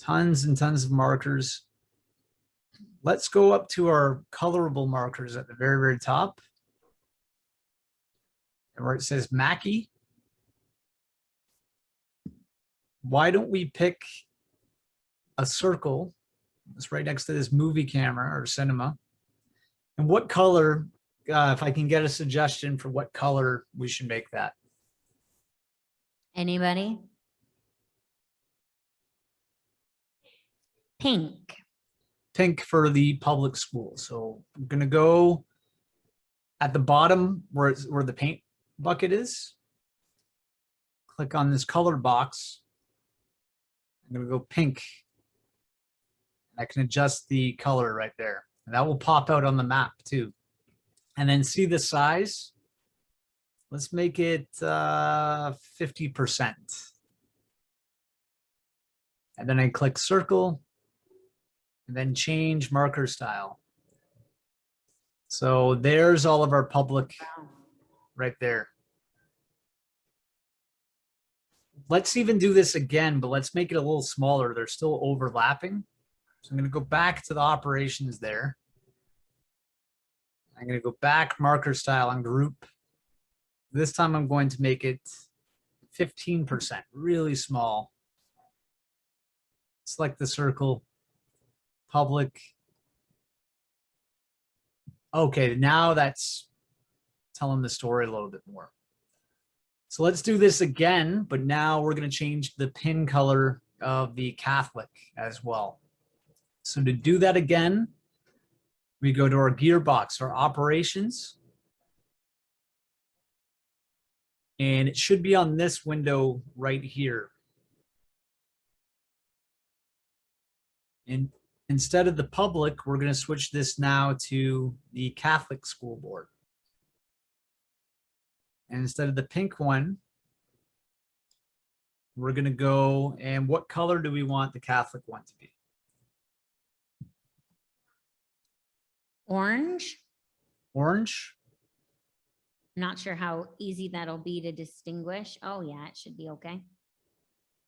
Speaker 6: Tons and tons of markers. Let's go up to our colorable markers at the very, very top. And where it says Mackie. Why don't we pick a circle? It's right next to this movie camera or cinema. And what color, if I can get a suggestion for what color we should make that.
Speaker 7: Anybody? Pink.
Speaker 6: Pink for the public school. So I'm going to go at the bottom where the paint bucket is. Click on this color box. I'm going to go pink. I can adjust the color right there. And that will pop out on the map too. And then see the size. Let's make it 50%. And then I click circle and then change marker style. So there's all of our public right there. Let's even do this again, but let's make it a little smaller. They're still overlapping. So I'm going to go back to the operations there. I'm going to go back marker style on group. This time I'm going to make it 15%, really small. Select the circle, public. Okay, now that's telling the story a little bit more. So let's do this again, but now we're going to change the pin color of the Catholic as well. So to do that again, we go to our gearbox, our operations. And it should be on this window right here. And instead of the public, we're going to switch this now to the Catholic School Board. And instead of the pink one, we're going to go, and what color do we want the Catholic one to be?
Speaker 7: Orange.
Speaker 6: Orange.
Speaker 7: Not sure how easy that'll be to distinguish. Oh yeah, it should be okay.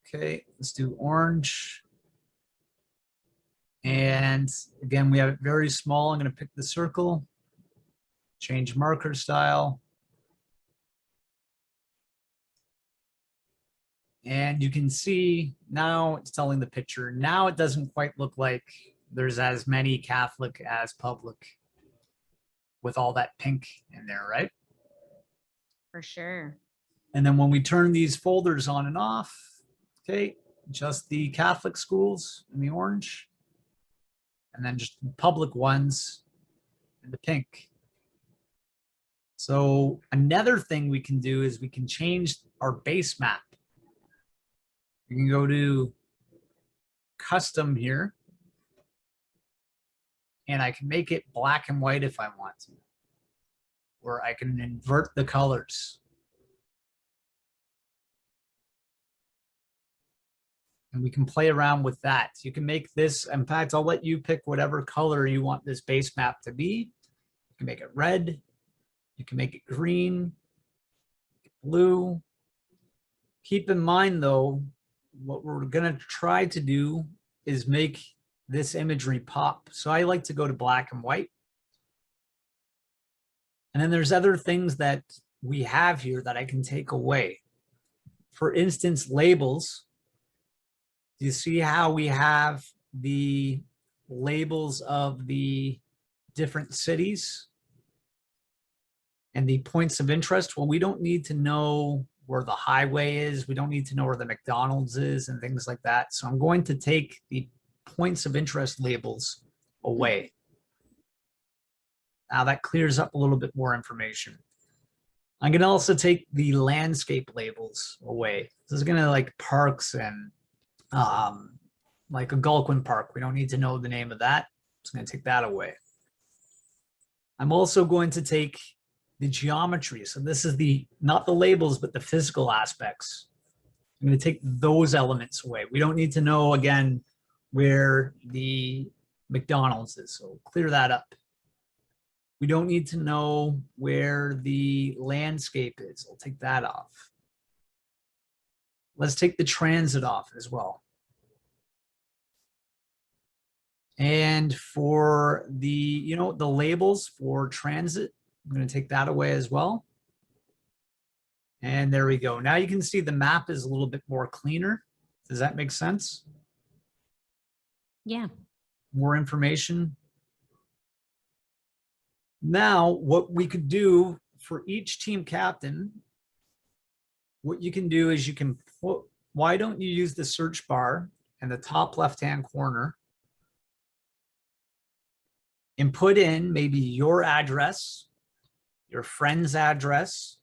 Speaker 6: Okay, let's do orange. And again, we have it very small. I'm going to pick the circle, change marker style. And you can see now it's telling the picture. Now it doesn't quite look like there's as many Catholic as public with all that pink in there, right?
Speaker 7: For sure.
Speaker 6: And then when we turn these folders on and off, okay, just the Catholic schools in the orange, and then just public ones in the pink. So another thing we can do is we can change our base map. You can go to custom here, and I can make it black and white if I want to, or I can invert the colors. And we can play around with that. You can make this, in fact, I'll let you pick whatever color you want this base map to be. You can make it red, you can make it green, blue. Keep in mind though, what we're gonna try to do is make this imagery pop. So I like to go to black and white. And then there's other things that we have here that I can take away. For instance, labels. Do you see how we have the labels of the different cities and the points of interest? Well, we don't need to know where the highway is. We don't need to know where the McDonald's is and things like that. So I'm going to take the points of interest labels away. Now that clears up a little bit more information. I'm going to also take the landscape labels away. This is going to like parks and like a Algonquin Park. We don't need to know the name of that. I'm just going to take that away. I'm also going to take the geometry. So this is the, not the labels, but the physical aspects. I'm going to take those elements away. We don't need to know, again, where the McDonald's is. So clear that up. We don't need to know where the landscape is. I'll take that off. Let's take the transit off as well. And for the, the labels for transit, I'm going to take that away as well. And there we go. Now you can see the map is a little bit more cleaner. Does that make sense?
Speaker 7: Yeah.
Speaker 6: More information. Now, what we could do for each team captain, what you can do is you can put, why don't you use the search bar in the top left-hand corner and put in maybe your address, your friend's address,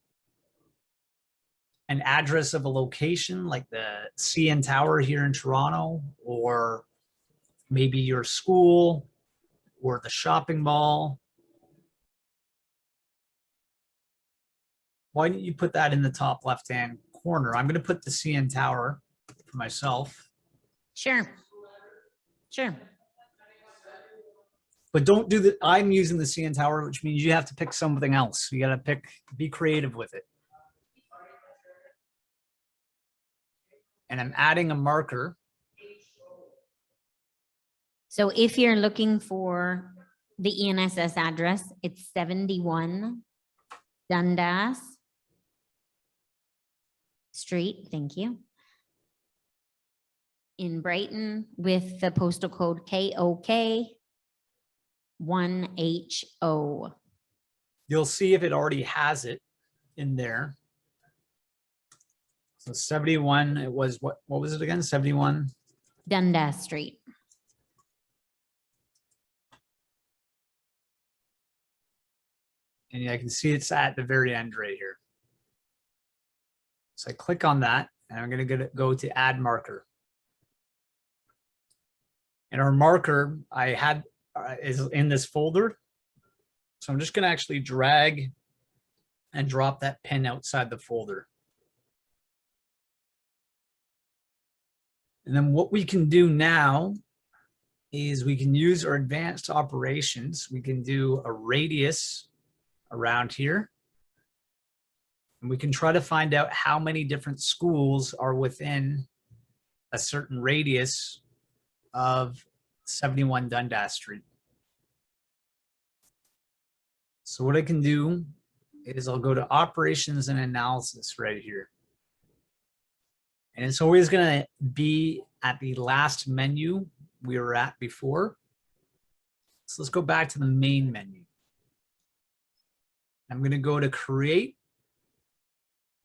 Speaker 6: an address of a location like the CN Tower here in Toronto, or maybe your school or the shopping mall, why don't you put that in the top left-hand corner? I'm going to put the CN Tower for myself,
Speaker 7: Sure. Sure.
Speaker 6: but don't do the, I'm using the CN Tower, which means you have to pick something else. You got to pick, be creative with it. And I'm adding a marker.
Speaker 7: So if you're looking for the ENSS address, it's 71 Dundas Street. Thank you. In Brighton with the postal code KOK 1HO.
Speaker 6: You'll see if it already has it in there. So 71, it was what was it again? 71.
Speaker 7: Dundas Street.
Speaker 6: And I can see it's at the very end right here. So I click on that and I'm going to go to add marker. And our marker I had is in this folder. So I'm just going to actually drag and drop that pin outside the folder. And then what we can do now is we can use our advanced operations. We can do a radius around here. And we can try to find out how many different schools are within a certain radius of 71 Dundas Street. So what I can do is I'll go to operations and analysis right here. And it's always going to be at the last menu we were at before. So let's go back to the main menu. I'm going to go to create.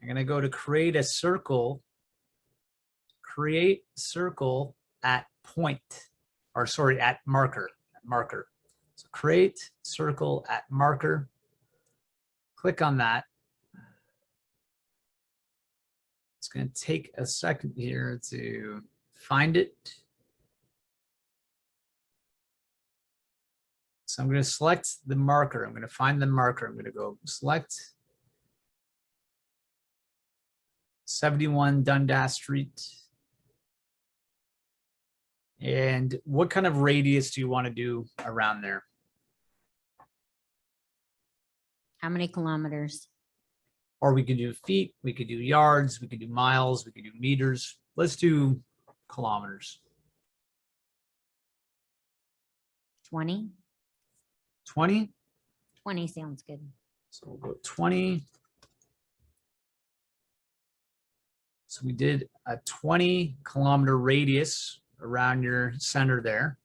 Speaker 6: I'm going to go to create a circle. Create circle at point, or sorry, at marker. So create circle at marker. Click on that. It's going to take a second here to find it. So I'm going to select the marker. I'm going to find the marker. I'm going to go select 71 Dundas Street. And what kind of radius do you want to do around there?
Speaker 7: How many kilometers?
Speaker 6: Or we could do feet, we could do yards, we could do miles, we could do meters. Let's do kilometers.
Speaker 7: 20?
Speaker 6: 20.
Speaker 7: 20 sounds good.
Speaker 6: So we'll go 20. So we did a 20-kilometer radius around your center there.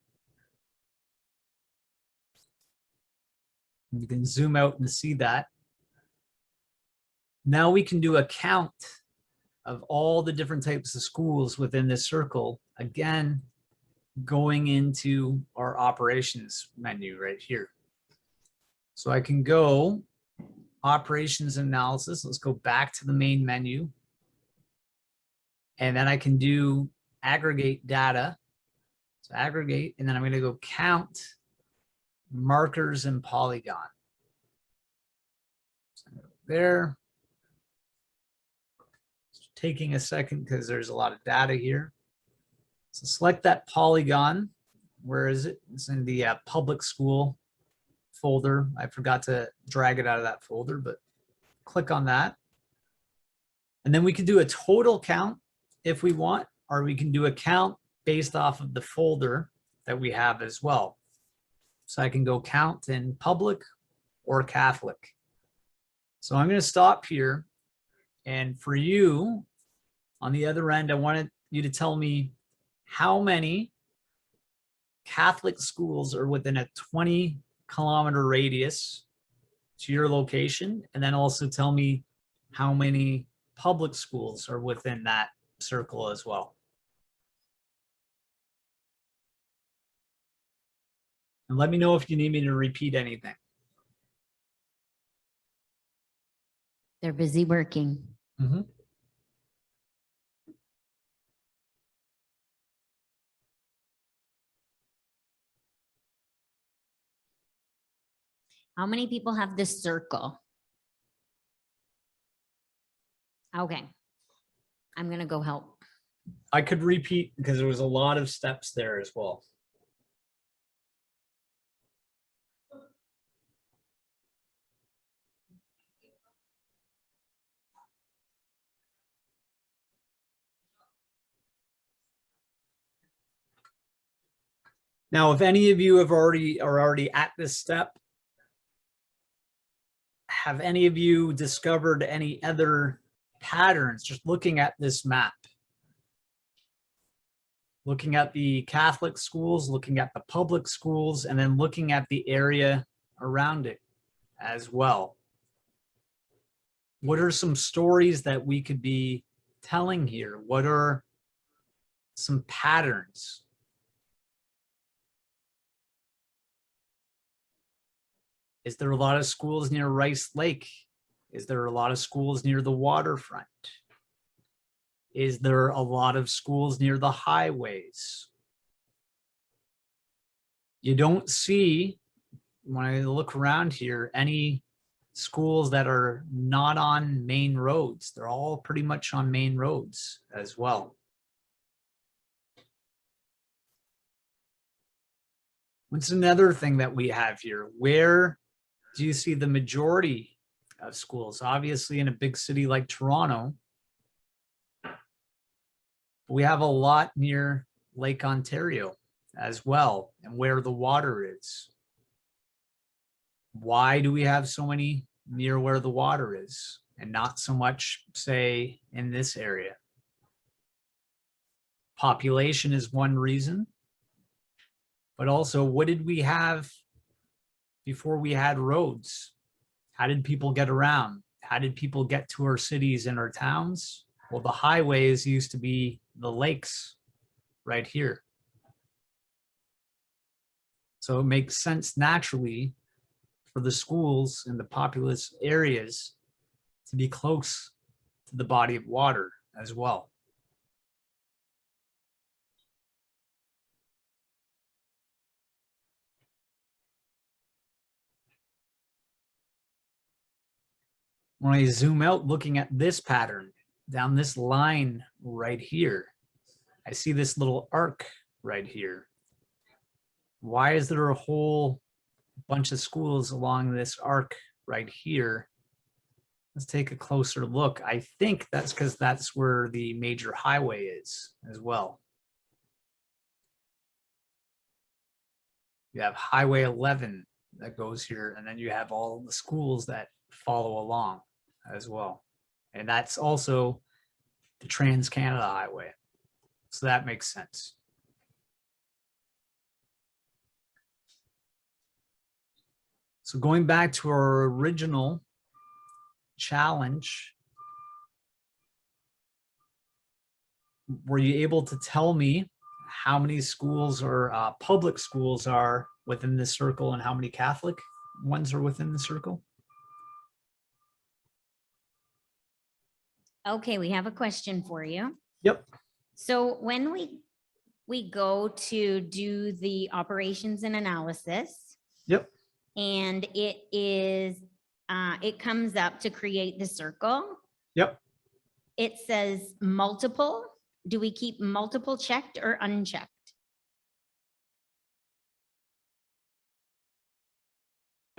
Speaker 6: You can zoom out and see that. Now we can do a count of all the different types of schools within this circle. Again, going into our operations menu right here. So I can go operations analysis. Let's go back to the main menu. And then I can do aggregate data. So aggregate, and then I'm going to go count markers and polygon. So there. It's taking a second because there's a lot of data here. So select that polygon. Where is it? It's in the public school folder. I forgot to drag it out of that folder, but click on that. And then we can do a total count if we want, or we can do a count based off of the folder that we have as well. So I can go count in public or Catholic. So I'm going to stop here. And for you, on the other end, I wanted you to tell me how many Catholic schools are within a 20-kilometer radius to your location. And then also tell me how many public schools are within that circle as well. And let me know if you need me to repeat anything.
Speaker 7: They're busy working.
Speaker 6: Mm-hmm.
Speaker 7: How many people have this circle? Okay. I'm gonna go help.
Speaker 6: I could repeat because there was a lot of steps there as well. Now, if any of you are already at this step, have any of you discovered any other patterns just looking at this map? Looking at the Catholic schools, looking at the public schools, and then looking at the area around it as well. What are some stories that we could be telling here? What are some patterns? Is there a lot of schools near Rice Lake? Is there a lot of schools near the waterfront? Is there a lot of schools near the highways? You don't see, when I look around here, any schools that are not on main roads. They're all pretty much on main roads as well. What's another thing that we have here? Where do you see the majority of schools? Obviously, in a big city like Toronto, we have a lot near Lake Ontario as well, and where the water is. Why do we have so many near where the water is and not so much, say, in this area? Population is one reason, but also what did we have before we had roads? How did people get around? How did people get to our cities and our towns? Well, the highways used to be the lakes right here. So it makes sense naturally for the schools in the populous areas to be close to the body of water as well. When I zoom out looking at this pattern down this line right here, I see this little arc right here. Why is there a whole bunch of schools along this arc right here? Let's take a closer look. I think that's because that's where the major highway is as well. You have Highway 11 that goes here, and then you have all the schools that follow along as well. And that's also the Trans-Canada Highway. So that makes sense. So going back to our original challenge, were you able to tell me how many schools or public schools are within this circle and how many Catholic ones are within the circle?
Speaker 7: Okay, we have a question for you.
Speaker 6: Yep.
Speaker 7: So when we go to do the operations and analysis.
Speaker 6: Yep.
Speaker 7: And it is, it comes up to create the circle.
Speaker 6: Yep.
Speaker 7: It says multiple. Do we keep multiple checked or unchecked?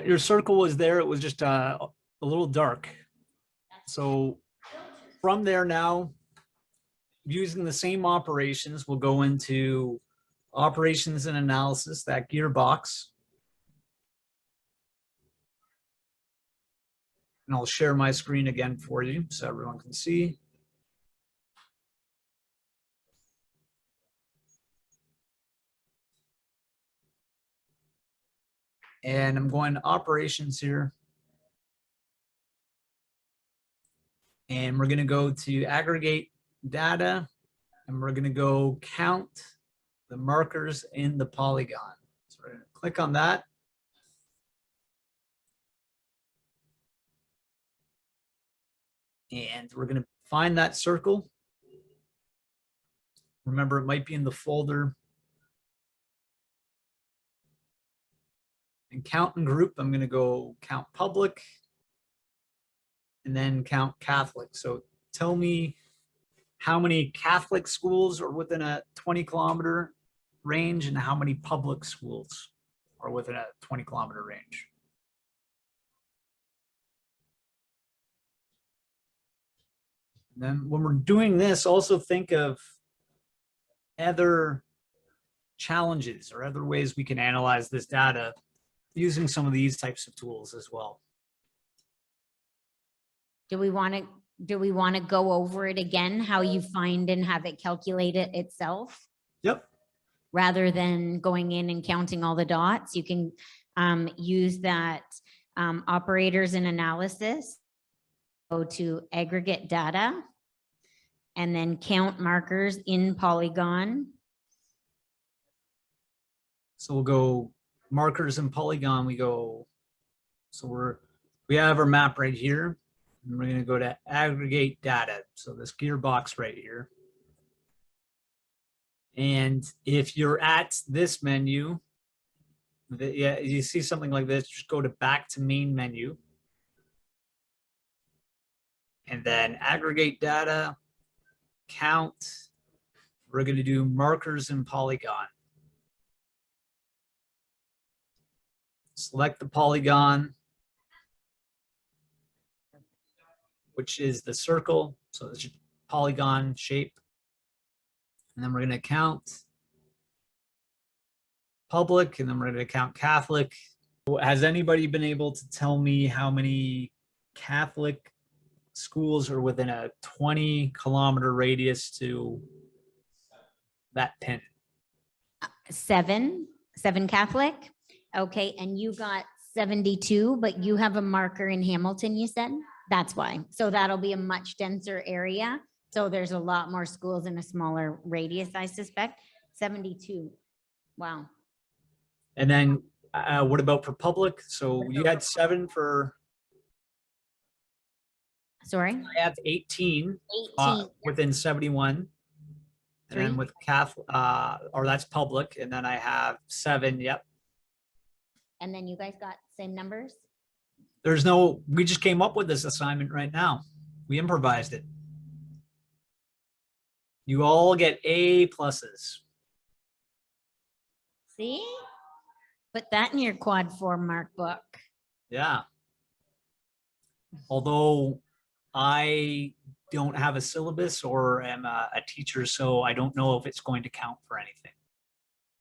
Speaker 6: Your circle was there. It was just a little dark. So from there now, using the same operations, we'll go into operations and analysis, that gearbox. And I'll share my screen again for you so everyone can see. And I'm going to operations here. And we're going to go to aggregate data, and we're going to go count the markers in the polygon. So we're going to click on that. And we're going to find that circle. Remember, it might be in the folder. And count and group, I'm going to go count public and then count Catholic. So tell me how many Catholic schools are within a 20-kilometer range and how many public schools are within a 20-kilometer range. And then when we're doing this, also think of other challenges or other ways we can analyze this data using some of these types of tools as well.
Speaker 7: Do we want to go over it again, how you find and have it calculate it itself?
Speaker 6: Yep.
Speaker 7: Rather than going in and counting all the dots, you can use that operators and analysis. Go to aggregate data and then count markers in Polygon.
Speaker 6: So we'll go markers and Polygon. So we have our map right here. And we're going to go to aggregate data. So this gearbox right here. And if you're at this menu, yeah, you see something like this, just go to back to main menu. And then aggregate data, count. We're going to do markers and Polygon. Select the polygon, which is the circle. So it's a polygon shape. And then we're going to count public, and then we're going to count Catholic. Has anybody been able to tell me how many Catholic schools are within a 20-kilometer radius to that pin?
Speaker 7: 7 Catholic. Okay, and you got 72, but you have a marker in Hamilton, you said? That's why. So that'll be a much denser area. So there's a lot more schools in a smaller radius, I suspect. 72. Wow.
Speaker 6: And then what about for public? So you had 7 for,
Speaker 7: Sorry?
Speaker 6: I have 18
Speaker 7: 18.
Speaker 6: within 71. And then
Speaker 7: 3.
Speaker 6: with Catholic, or that's public. And then I have 7, yep.
Speaker 7: And then you guys got same numbers?
Speaker 6: We just came up with this assignment right now. We improvised it. You all get A pluses.
Speaker 7: See? Put that in your quad 4 mark book.
Speaker 6: Yeah. Although I don't have a syllabus or am a teacher, so I don't know if it's going to count for anything.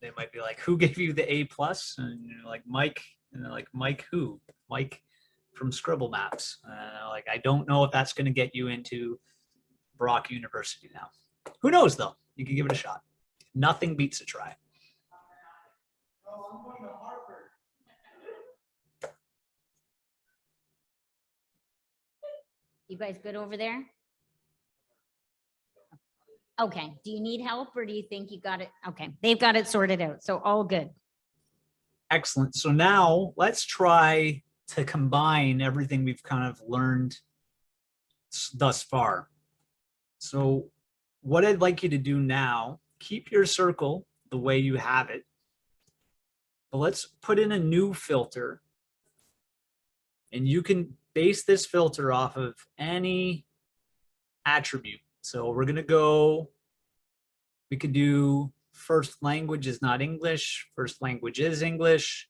Speaker 6: They might be like, who gave you the A plus? And you're like, Mike. And they're like, Mike who? Mike from Scribble Maps. Like, I don't know if that's going to get you into Brock University now. Who knows though? You can give it a shot. Nothing beats a try.
Speaker 7: You guys good over there? Okay, do you need help or do you think you got it? Okay, they've got it sorted out, so all good.
Speaker 6: Excellent. So now let's try to combine everything we've kind of learned thus far. So what I'd like you to do now, keep your circle the way you have it, but let's put in a new filter, and you can base this filter off of any attribute. So we're going to we could do first language is not English, first language is English,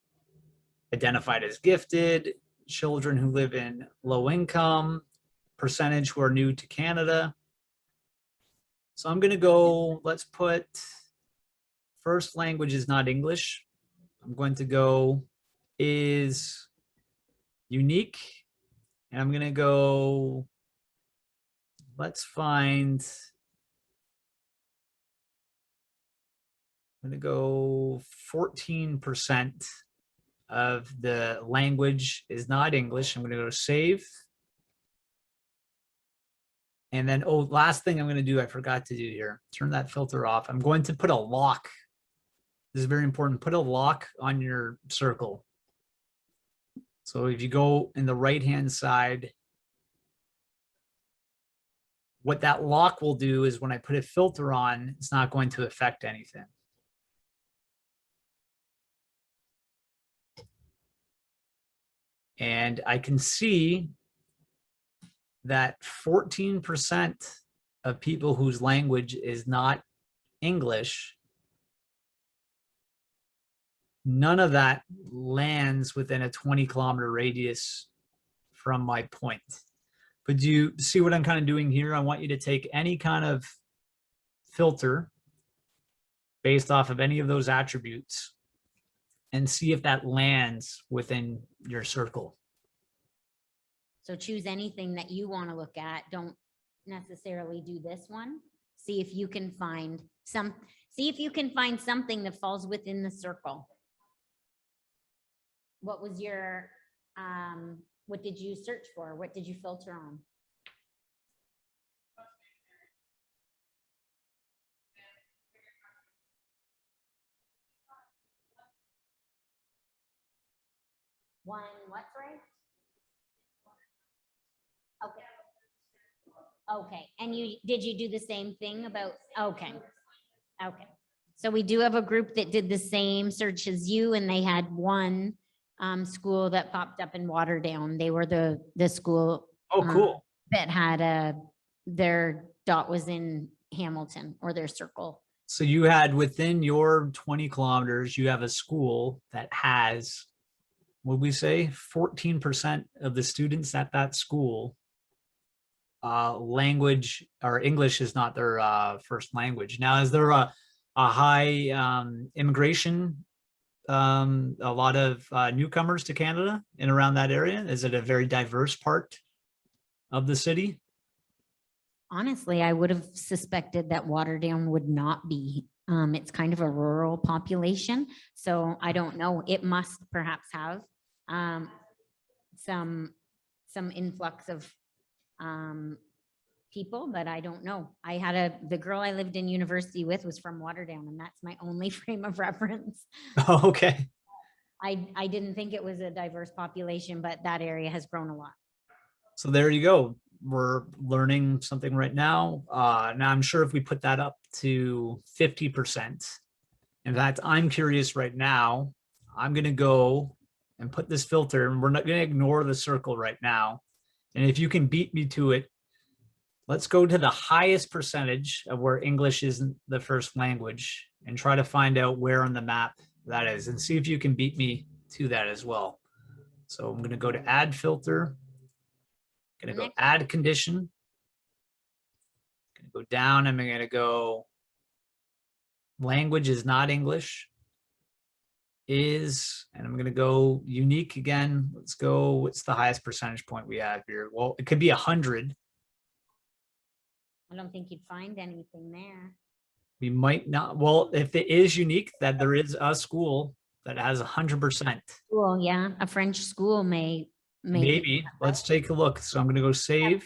Speaker 6: identified as gifted, children who live in low income, percentage who are new to Canada. So I'm going to let's put first language is not English. I'm going to go is unique. And I'm going to let's find, I'm going to go 14% of the language is not English. I'm going to go save. And then, last thing I'm going to do, I forgot to do here, turn that filter off. I'm going to put a lock. This is very important. Put a lock on your circle. So if you go in the right-hand side, what that lock will do is when I put a filter on, it's not going to affect anything. And I can see that 14% of people whose language is not English, none of that lands within a 20-kilometer radius from my point. But do you see what I'm kind of doing here? I want you to take any kind of filter based off of any of those attributes and see if that lands within your circle.
Speaker 7: So choose anything that you want to look at. Don't necessarily do this one. See if you can find something that falls within the circle. What was your, what did you search for? What did you filter on? One, what's right? Okay. Okay, and did you do the same thing about, okay. Okay, so we do have a group that did the same search as you, and they had one school that popped up in Waterdown. They were the school
Speaker 6: Oh, cool.
Speaker 7: that had their dot was in Hamilton, or their circle.
Speaker 6: So you had within your 20 kilometers, you have a school that has, what we say, 14% of the students at that school, language or English is not their first language. Now, is there a high immigration, a lot of newcomers to Canada and around that area? Is it a very diverse part of the city?
Speaker 7: Honestly, I would have suspected that Waterdown would not be. It's kind of a rural population, so I don't know. It must perhaps have some influx of people, but I don't know. I had the girl I lived in university with was from Waterdown, and that's my only frame of reference.
Speaker 6: Okay.
Speaker 7: I didn't think it was a diverse population, but that area has grown a lot.
Speaker 6: So there you go. We're learning something right now. Now I'm sure if we put that up to 50%, in fact, I'm curious right now, I'm going to go and put this filter, and we're not going to ignore the circle right now. And if you can beat me to it, let's go to the highest percentage of where English isn't the first language and try to find out where on the map that is, and see if you can beat me to that as well. So I'm going to go to add filter. Going to go add condition. Going to go down. I'm going to go language is not English. Is, and I'm going to go unique again. Let's go. What's the highest percentage point we have here? Well, it could be 100.
Speaker 7: I don't think you'd find anything there.
Speaker 6: We might not. Well, if it is unique, that there is a school that has 100%.
Speaker 7: Well, yeah, a French school may.
Speaker 6: Maybe. Let's take a look. So I'm going to go save.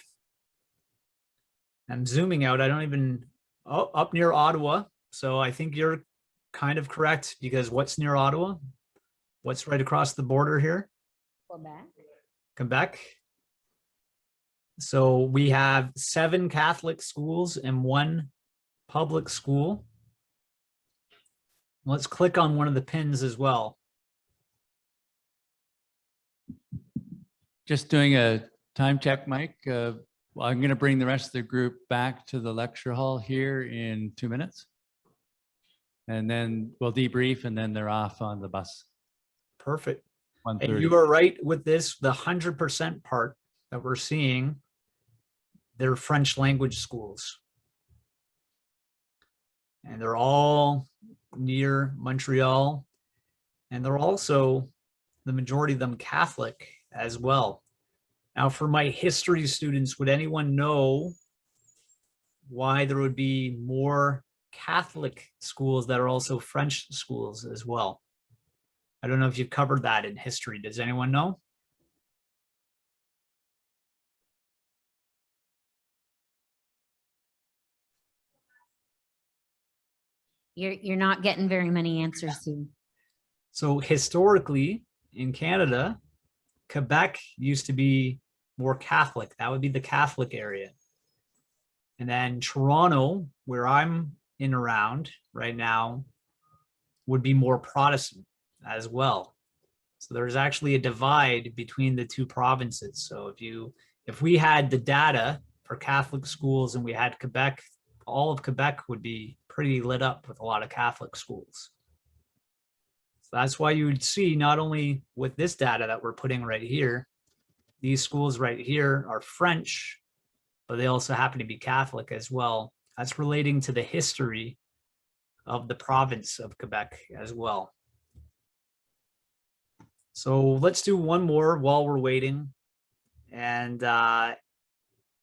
Speaker 6: I'm zooming out. I don't even, oh, up near Ottawa. So I think you're kind of correct, because what's near Ottawa? What's right across the border here?
Speaker 7: Quebec.
Speaker 6: Quebec. So we have 7 Catholic schools and 1 public school. Let's click on one of the pins as well.
Speaker 5: Just doing a time check, Mike. Well, I'm going to bring the rest of the group back to the lecture hall here in 2 minutes. And then we'll debrief, and then they're off on the bus.
Speaker 6: Perfect.
Speaker 5: 1:30.
Speaker 6: And you are right with this, the 100% part that we're seeing, they're French language schools. And they're all near Montreal. And they're also, the majority of them, Catholic as well. Now, for my history students, would anyone know why there would be more Catholic schools that are also French schools as well? I don't know if you've covered that in history. Does anyone know?
Speaker 7: You're not getting very many answers, Sue.
Speaker 6: So historically in Canada, Quebec used to be more Catholic. That would be the Catholic area. And then Toronto, where I'm in around right now, would be more Protestant as well. So there's actually a divide between the two provinces. So if if we had the data for Catholic schools and we had Quebec, all of Quebec would be pretty lit up with a lot of Catholic schools. So that's why you would see not only with this data that we're putting right here, these schools right here are French, but they also happen to be Catholic as well. That's relating to the history of the province of Quebec as well. So let's do one more while we're waiting. And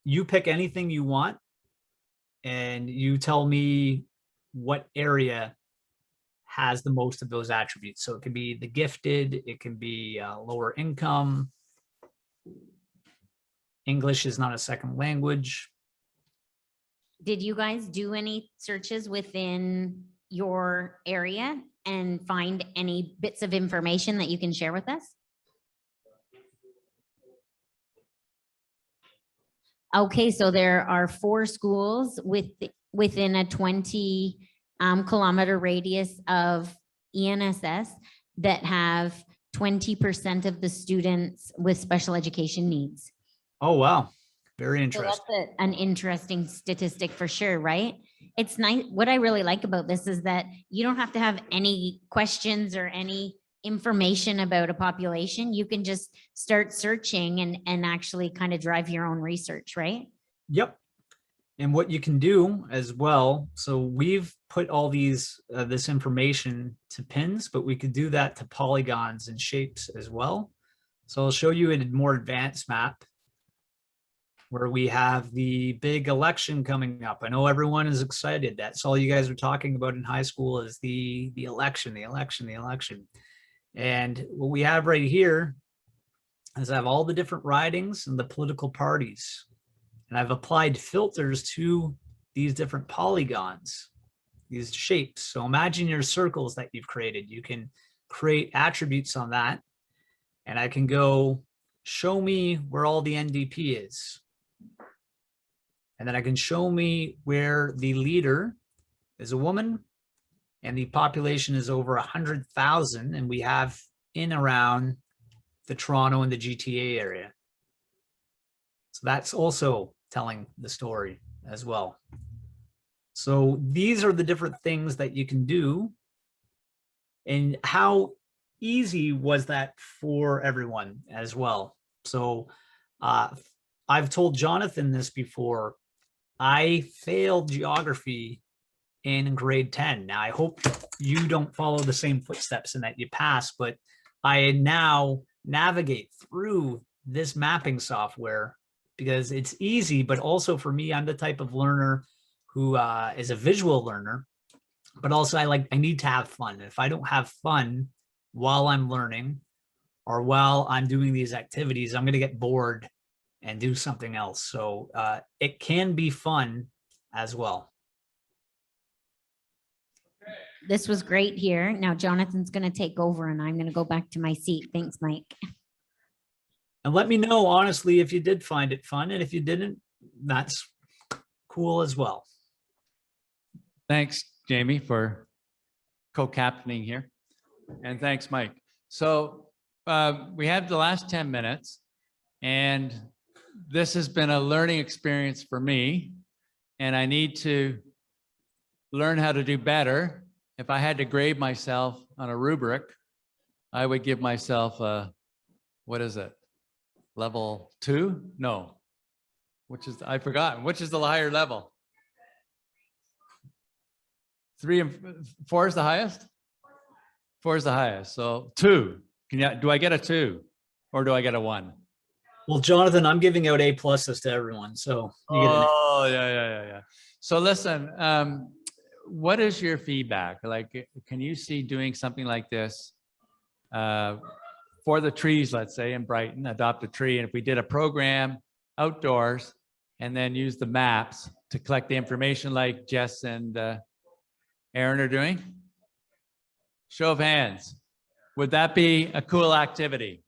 Speaker 6: you pick anything you want and you tell me what area has the most of those attributes. So it can be the gifted, it can be lower income. English is not a second language.
Speaker 7: Did you guys do any searches within your area and find any bits of information that you can share with us? Okay, so there are 4 schools within a 20 kilometer radius of ENSS that have 20% of the students with special education needs.
Speaker 6: Oh, wow. Very
Speaker 7: So
Speaker 6: interesting.
Speaker 7: that's an interesting statistic for sure, right? It's nice. What I really like about this is that you don't have to have any questions or any information about a population. You can just start searching and actually kind of drive your own research, right?
Speaker 6: Yep. And what you can do as well, so we've put all these this information to pins, but we could do that to polygons and shapes as well. So I'll show you a more advanced map where we have the big election coming up. I know everyone is excited. That's all you guys are talking about in high school is the election. And what we have right here is I have all the different ridings and the political parties. And I've applied filters to these different polygons, these shapes. So imagine your circles that you've created. You can create attributes on that. And I can go, show me where all the NDP is. And then I can show me where the leader is a woman and the population is over 100,000. And we have in around the Toronto and the GTA area. So that's also telling the story as well. So these are the different things that you can do. And how easy was that for everyone as well? So I've told Jonathan this before. I failed geography in grade 10. Now, I hope you don't follow the same footsteps and that you pass, but I now navigate through this mapping software because it's easy, but also for me, I'm the type of learner who is a visual learner, but also I need to have fun. If I don't have fun while I'm learning or while I'm doing these activities, I'm going to get bored and do something else. So it can be fun as well.
Speaker 7: This was great here. Now Jonathan's going to take over and I'm going to go back to my seat. Thanks, Mike.
Speaker 6: And let me know, honestly, if you did find it fun. And if you didn't, that's cool as well.
Speaker 5: Thanks, Jamie, for co-captaining here. And thanks, Mike. So we have the last 10 minutes and this has been a learning experience for me and I need to learn how to do better. If I had to grade myself on a rubric, I would give myself a, what is it? Level 2? No, I've forgotten, which is the higher level? 3 and 4 is the highest? 4 is the highest, so 2. Do I get a 2 or do I get a 1?
Speaker 6: Well, Jonathan, I'm giving out A+ to everyone, so you get
Speaker 5: Oh, yeah. So listen, what is your feedback? Like, can you see doing something like this for the trees, let's say in Brighton, adopt a tree. And if we did a program outdoors and then use the maps to collect the information like Jess and Aaron are doing? Show of hands. Would that be a cool activity?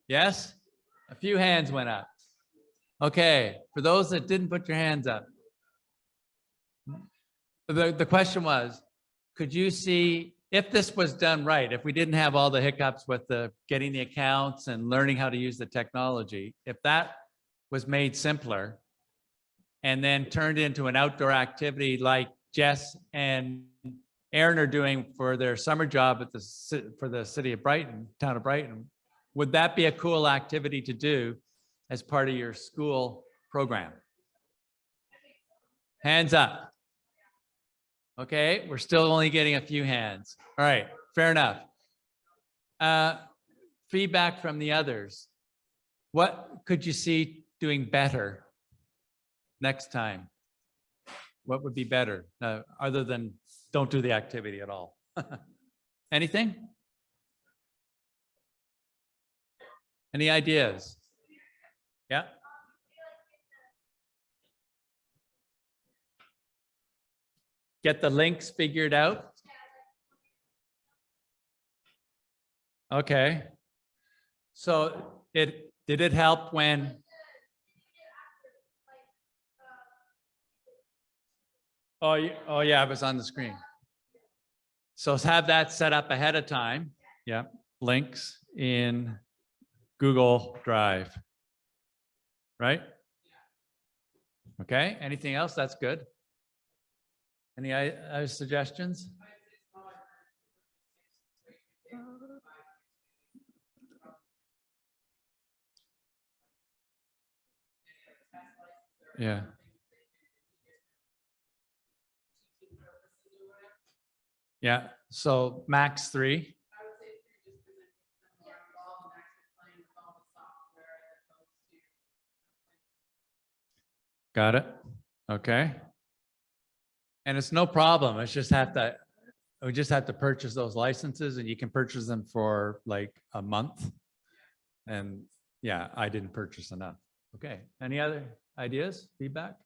Speaker 5: Yes? A few hands went up. Okay, for those that didn't put your hands up, the question was, could you see if this was done right, if we didn't have all the hiccups with the getting the accounts and learning how to use the technology, if that was made simpler and then turned into an outdoor activity like Jess and Aaron are doing for their summer job at for the city of Brighton, town of Brighton, would that be a cool activity to do as part of your school program? Hands up. Okay, we're still only getting a few hands. All right, fair enough. Feedback from the others. What could you see doing better next time? What would be better other than don't do the activity at all? Anything? Any ideas? Yeah. Get the links figured out. Okay. So did it help when? Oh yeah, it was on the screen. So have that set up ahead of time. Yeah, links in Google Drive. Right? Okay, anything else? That's good. Any other suggestions? Yeah. Yeah, so max 3. Got it. Okay. And it's no problem. It's just we just have to purchase those licenses and you can purchase them for like a month. And yeah, I didn't purchase enough. Okay. Any other ideas, feedback?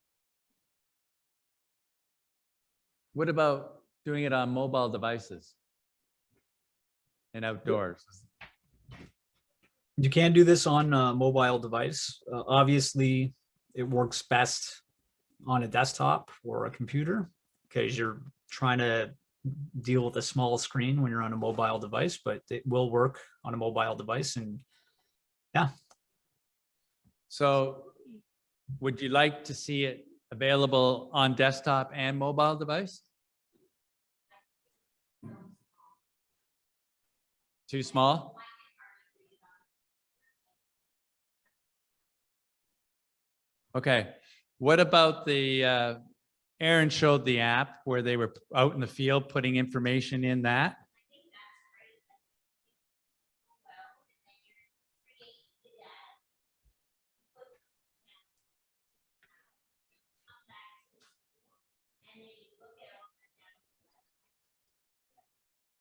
Speaker 5: What about doing it on mobile devices and outdoors?
Speaker 6: You can do this on a mobile device. Obviously, it works best on a desktop or a computer because you're trying to deal with a small screen when you're on a mobile device, but it will work on a mobile device. And yeah.
Speaker 5: So would you like to see it available on desktop and mobile device? Too small? Okay. What about the, Aaron showed the app where they were out in the field putting information in that.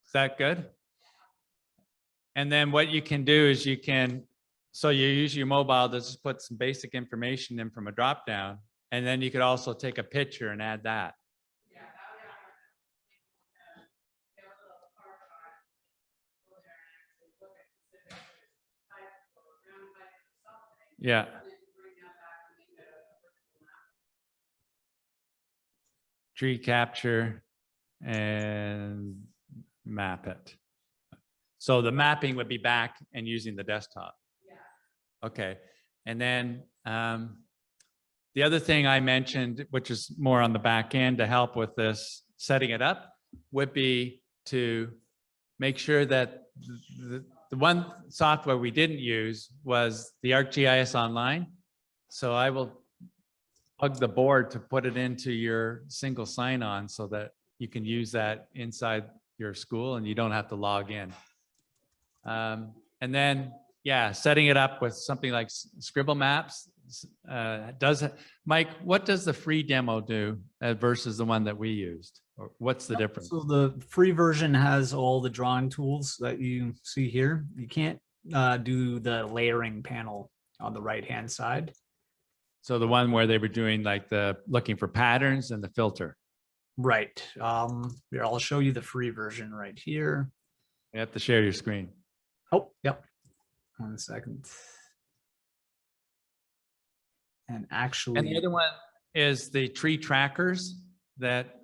Speaker 5: Is that good? And then what you can do is so you use your mobile to just put some basic information in from a drop down, and then you could also take a picture and add that. Yeah. Tree capture and map it. So the mapping would be back and using the desktop. Okay. And then the other thing I mentioned, which is more on the back end to help with this, setting it up, would be to make sure that the one software we didn't use was the ArcGIS Online. So I will plug the board to put it into your single sign-on so that you can use that inside your school and you don't have to log in. And then, yeah, setting it up with something like Scribble Maps. Mike, what does the free demo do versus the one that we used? Or what's the difference?
Speaker 6: So the free version has all the drawing tools that you see here. You can't do the layering panel on the right-hand side.
Speaker 5: So the one where they were doing like the looking for patterns and the filter.
Speaker 6: Right. Here, I'll show you the free version right here.
Speaker 5: You have to share your screen.
Speaker 6: Oh, yep. 1 second. And actually,
Speaker 5: And the other one is the tree trackers that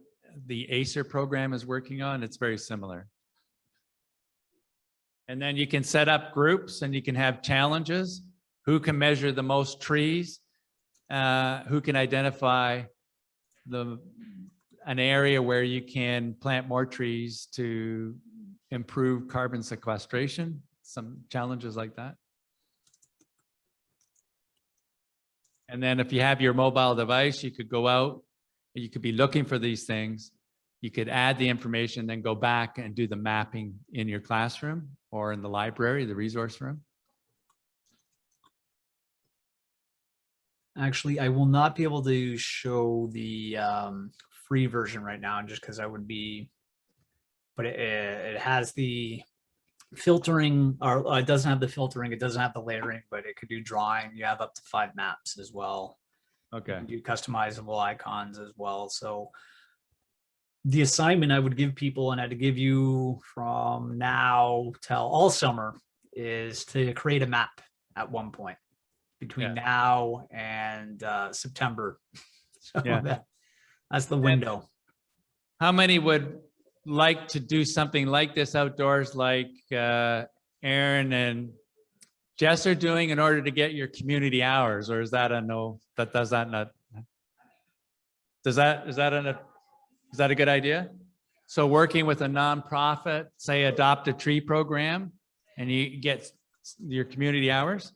Speaker 5: the Acer program is working on. It's very similar. And then you can set up groups and you can have challenges. Who can measure the most trees? who can identify an area where you can plant more trees to improve carbon sequestration, some challenges like that. And then if you have your mobile device, you could go out, you could be looking for these things. You could add the information, then go back and do the mapping in your classroom or in the library, the resource room.
Speaker 6: Actually, I will not be able to show the free version right now, just because I would be, but it has the filtering, or it doesn't have the filtering, it doesn't have the layering, but it could do drawing. You have up to 5 maps as well.
Speaker 5: Okay.
Speaker 6: You can do customizable icons as well. So the assignment I would give people, and I'd give you from now till all summer, is to create a map at one point between now and September. So
Speaker 5: Yeah.
Speaker 6: that's the window.
Speaker 5: How many would like to do something like this outdoors, like Aaron and Jess are doing, in order to get your community hours? Or is that a no? Is that a good idea? So working with a nonprofit, say Adopt a Tree program, and you get your community hours?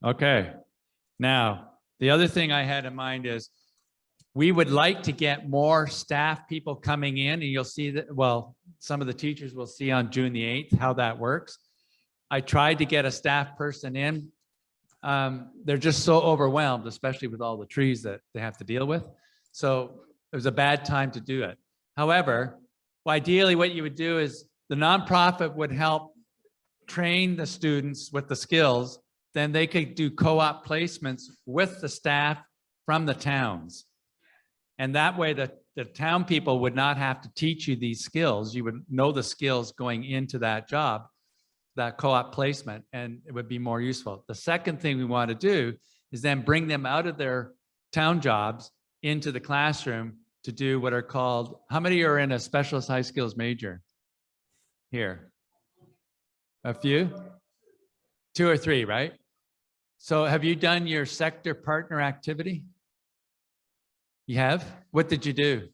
Speaker 5: Okay. Now, the other thing I had in mind is we would like to get more staff people coming in, and you'll see that, well, some of the teachers will see on June the 8th how that works. I tried to get a staff person in. They're just so overwhelmed, especially with all the trees that they have to deal with. So it was a bad time to do it. However, ideally what you would do is the nonprofit would help train the students with the skills. Then they could do co-op placements with the staff from the towns. And that way the town people would not have to teach you these skills. You would know the skills going into that job, that co-op placement, and it would be more useful. The second thing we want to do is then bring them out of their town jobs into the classroom to do what are called, how many are in a specialist high skills major here? A few? 2 or 3, right? So have you done your sector partner activity? You have? What did you do?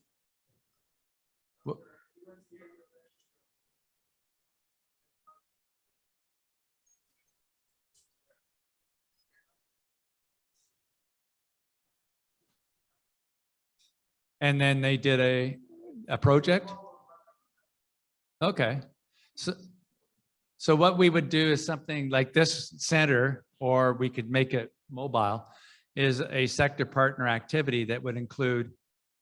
Speaker 5: And then they did a project? Okay. So what we would do is something like this center, or we could make it mobile, is a sector partner activity that would include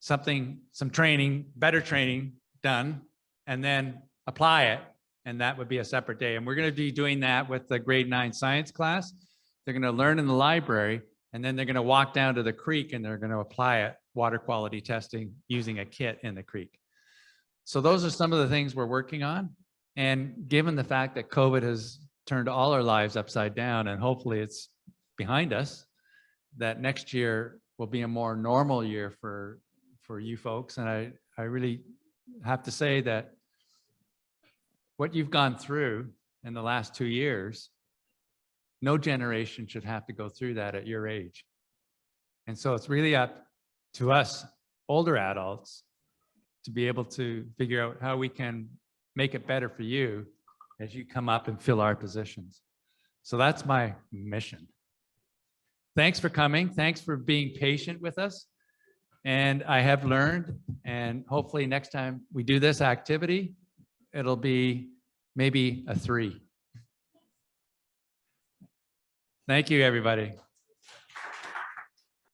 Speaker 5: some training, better training done, and then apply it. And that would be a separate day. And we're going to be doing that with the grade 9 science class. They're going to learn in the library, and then they're going to walk down to the creek and they're going to apply it, water quality testing using a kit in the creek. So those are some of the things we're working on. And given the fact that COVID has turned all our lives upside down, and hopefully it's behind us, that next year will be a more normal year for you folks. And I really have to say that what you've gone through in the last 2 years, no generation should have to go through that at your age. And so it's really up to us older adults to be able to figure out how we can make it better for you as you come up and fill our positions. So that's my mission. Thanks for coming. Thanks for being patient with us. And I have learned, and hopefully next time we do this activity, it'll be maybe a 3. Thank you, everybody.